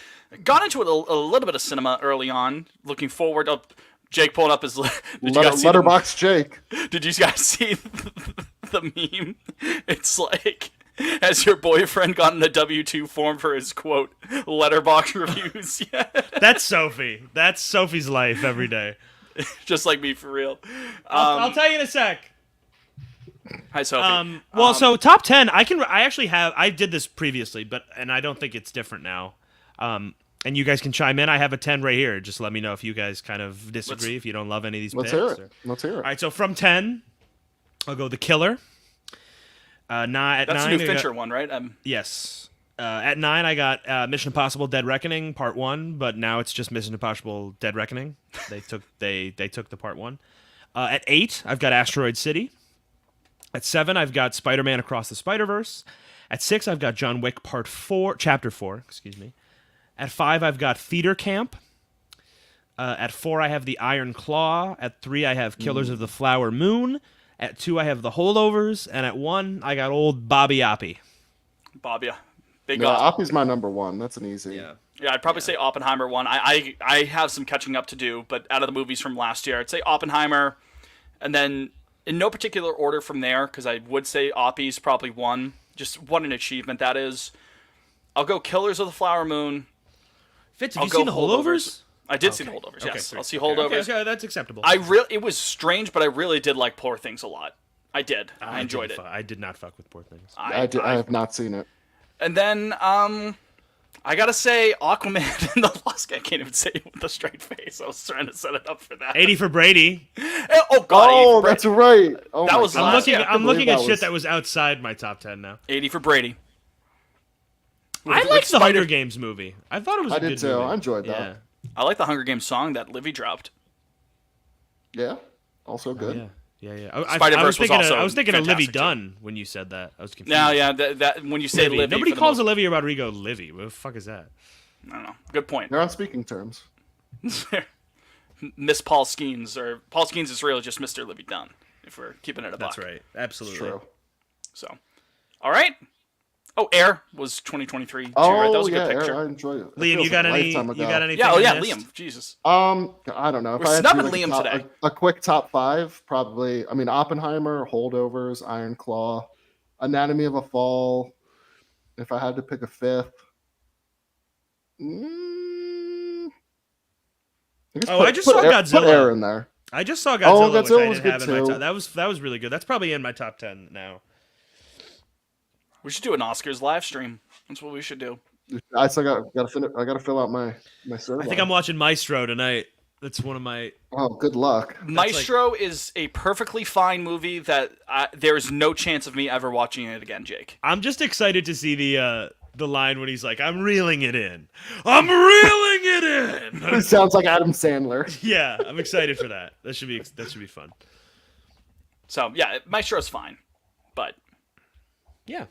got into it a little bit of cinema early on. Looking forward. Oh, Jake pulling up his. Did you guys see Letterbox Jake. Did you guys see the meme? It's like, has your boyfriend gotten a W-2 form for his quote letterbox reviews yet? That's Sophie. That's Sophie's life every day. Just like me, for real. I'll tell you in a sec. Hi, Sophie. So top 10, I actually have. I did this previously, and I don't think it's different now. And you guys can chime in. I have a 10 right here. Just let me know if you guys kind of disagree, if you don't love any of these Let's picks. hear it. or- Let's hear it. All right, so from 10, I'll go The Killer. At That's nine, the new I got- Fincher one, right? Yes. At 9, I got Mission Impossible: Dead Reckoning Part 1, but now it's just Mission Impossible: Dead Reckoning. They took the Part 1. At 8, I've got Asteroid City. At 7, I've got Spider-Man Across the Spider-Verse. At 6, I've got John Wick Chapter 4. Excuse me. At 5, I've got Theater Camp. At 4, I have The Iron Claw. At 3, I have Killers of the Flower Moon. At 2, I have The Holdovers. And at 1, I got old Bobby Oppie. Bob, yeah. Big Yeah, Op. Oppie's my number 1. That's an easy. Yeah, I'd probably say Oppenheimer one. I have some catching up to do, but out of the movies from last year, I'd say Oppenheimer, and then in no particular order from there, because I would say Oppie's probably one. Just what an achievement that is. I'll go Killers of the Flower Moon. Fitz, I'll have you go seen The Holdovers? I did see the Holdovers. Okay, Yes, sweet. I'll see Okay, Holdovers. Okay, that's acceptable. It was strange, but I really did like Poor Things a lot. I did. I enjoyed it. I did not fuck with Poor Things. I have not seen it. And then I gotta say Aquaman and the Lost. I can't even say it with a straight face. I was trying to set it up for that. 80 for Brady. Oh God! 80 Oh, for that's Brady. right. Oh, That my was God. last- I'm yeah, looking at that shit was- that was outside my top 10 now. 80 for Brady. I With liked the Spider- Hunger Games movie. I thought it was I a did good too. movie. I enjoyed that. Yeah. I like the Hunger Games song that Livy dropped. Yeah, also good. Oh, yeah. I Spider-Verse was was also I was thinking of Livy fantastic, too. Dunn when you said that. I was confused. Now, yeah, that when you say Livy. Livy, Nobody for the calls most- Olivia Rodrigo Livy. What the fuck is that? I don't know. Good point. They're on speaking terms. Miss Paul Skeens, or Paul Skeens is really just Mr. Livy Dunn, if we're keeping it a buck. That's right. Absolutely. True. So, all right. Oh, Air was 2023 too, Oh right? That was a yeah, good picture. I enjoy it. It Liam, feels you got like a any? You lifetime ago. got anything? Yeah, oh yeah, I missed? Liam. Jesus. I don't know. If We're I had to do, snubbing like, Liam today. a quick top 5, probably. I mean, Oppenheimer, Holdovers, Iron Claw, Anatomy of a Fall. If I had to pick a fifth, I just saw Godzilla. Put Air in there. I just saw Godzilla, which Godzilla I was didn't have good in my too. top. That was really good. That's probably in my top 10 now. We should do an Oscars live stream. That's what we should do. I still got to fill out my survey. I think I'm watching Maestro tonight. That's one of my. Oh, good luck. Maestro is a perfectly fine movie that there is no chance of me ever watching it again, Jake. I'm just excited to see the line when he's like, "I'm reeling it in. I'm reeling it in." It sounds like Adam Sandler. Yeah, I'm excited for that. That should be fun. So yeah, Maestro's fine, but Yeah.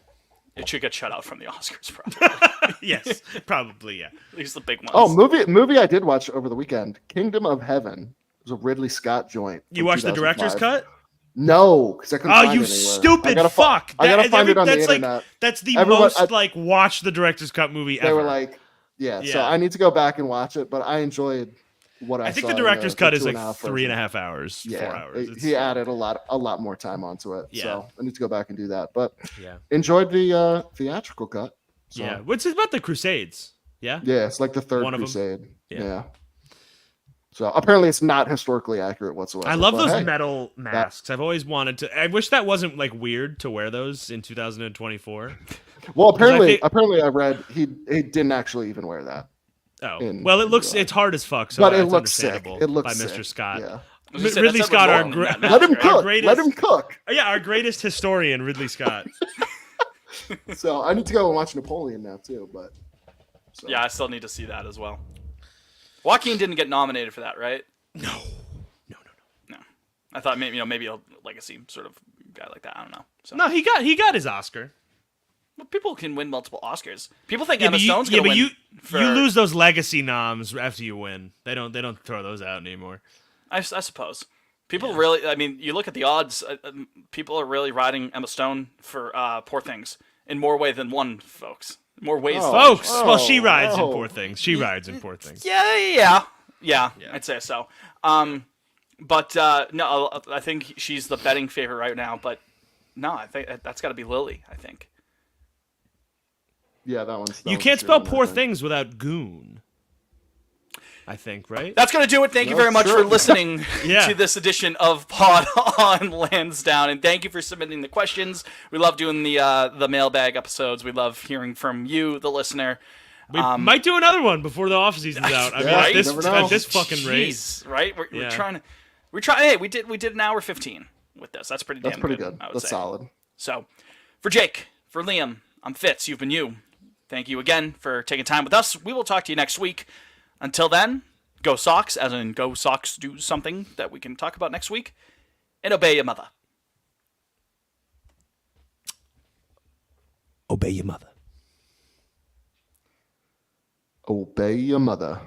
it should get shut out from the Oscars probably. Yes, probably. Yeah. At least the big ones. Oh, movie I did watch over the weekend. Kingdom of Heaven. It was a Ridley Scott joint. You from watched the director's 2005. cut? No, because I couldn't Oh, find you it anywhere. stupid fuck! I gotta find it on the that's like internet. that's the Everyone- most I- like watch the director's cut movie ever. They were like, yeah, so Yeah. I need to go back and watch it, but I enjoyed what I saw. I think the in director's cut is like 2.5 3.5 version. hours, Yeah, 4 hours. It's- he added a lot more time onto it. Yeah. So I need to go back and do that. But Yeah. enjoyed the theatrical cut. So, Yeah. What's it about the Crusades? Yeah. yeah, it's like the third One of 'em? Crusade. Yeah. Yeah. So apparently it's not historically accurate whatsoever. I love but those hey, metal masks. I've always wanted to. I wish that wasn't like weird to wear those in 2024. Well, think- apparently I read he didn't actually even wear that. Oh, In- well, it looks yeah. it's hard as fuck. So But it that's looks sick. understandable It looks by sick. Mr. Scott. Yeah. I was gonna say, Ridley that's Scott, Edward our Norton in that gra- Let him mask, cook. right? greatest- Let him cook. Yeah, our greatest historian, Ridley Scott. So I need to go and watch Napoleon now too. But so. Yeah, I still need to see that as well. Joaquin didn't get nominated for that, right? No. No. I thought maybe maybe a legacy sort of guy like that. I don't know. So No, he got his Oscar. well, people can win multiple Oscars. People think Yeah, Emma but Stone's gonna win. you for, lose those legacy noms after you win. They don't throw those out anymore. I suppose. People really. I mean, you look at the odds. People are really riding Emma Stone for Poor Things in more way than one, folks. More ways. Oh. than Folks, well, she rides in oh. Poor Things. She rides in Poor Things. Yeah, I'd say so. But no, I think she's the betting favorite right now. But no, I think that's got to be Lily. I think. Yeah, that one's. You can't spell Poor Things without goon. I think, right? That's going to do it. Thank you No, very much sure. for listening Yeah. to this edition of Pod on Lansdowne, and thank you for submitting the questions. We love doing the mailbag episodes. We love hearing from you, the listener. We might do another one before the off season's out. I mean, Yeah, at you this, never know. at this fucking rate. Jeez, right? We're Yeah. trying. Hey, we did an hour 15 with this. That's pretty damn That's pretty good. I would That's say. solid. So, for Jake, for Liam, I'm Fitz. You've been you. Thank you again for taking time with us. We will talk to you next week. Until then, go Sox, as in go Sox do something that we can talk about next week, and obey your mother. Obey your mother. Obey your mother.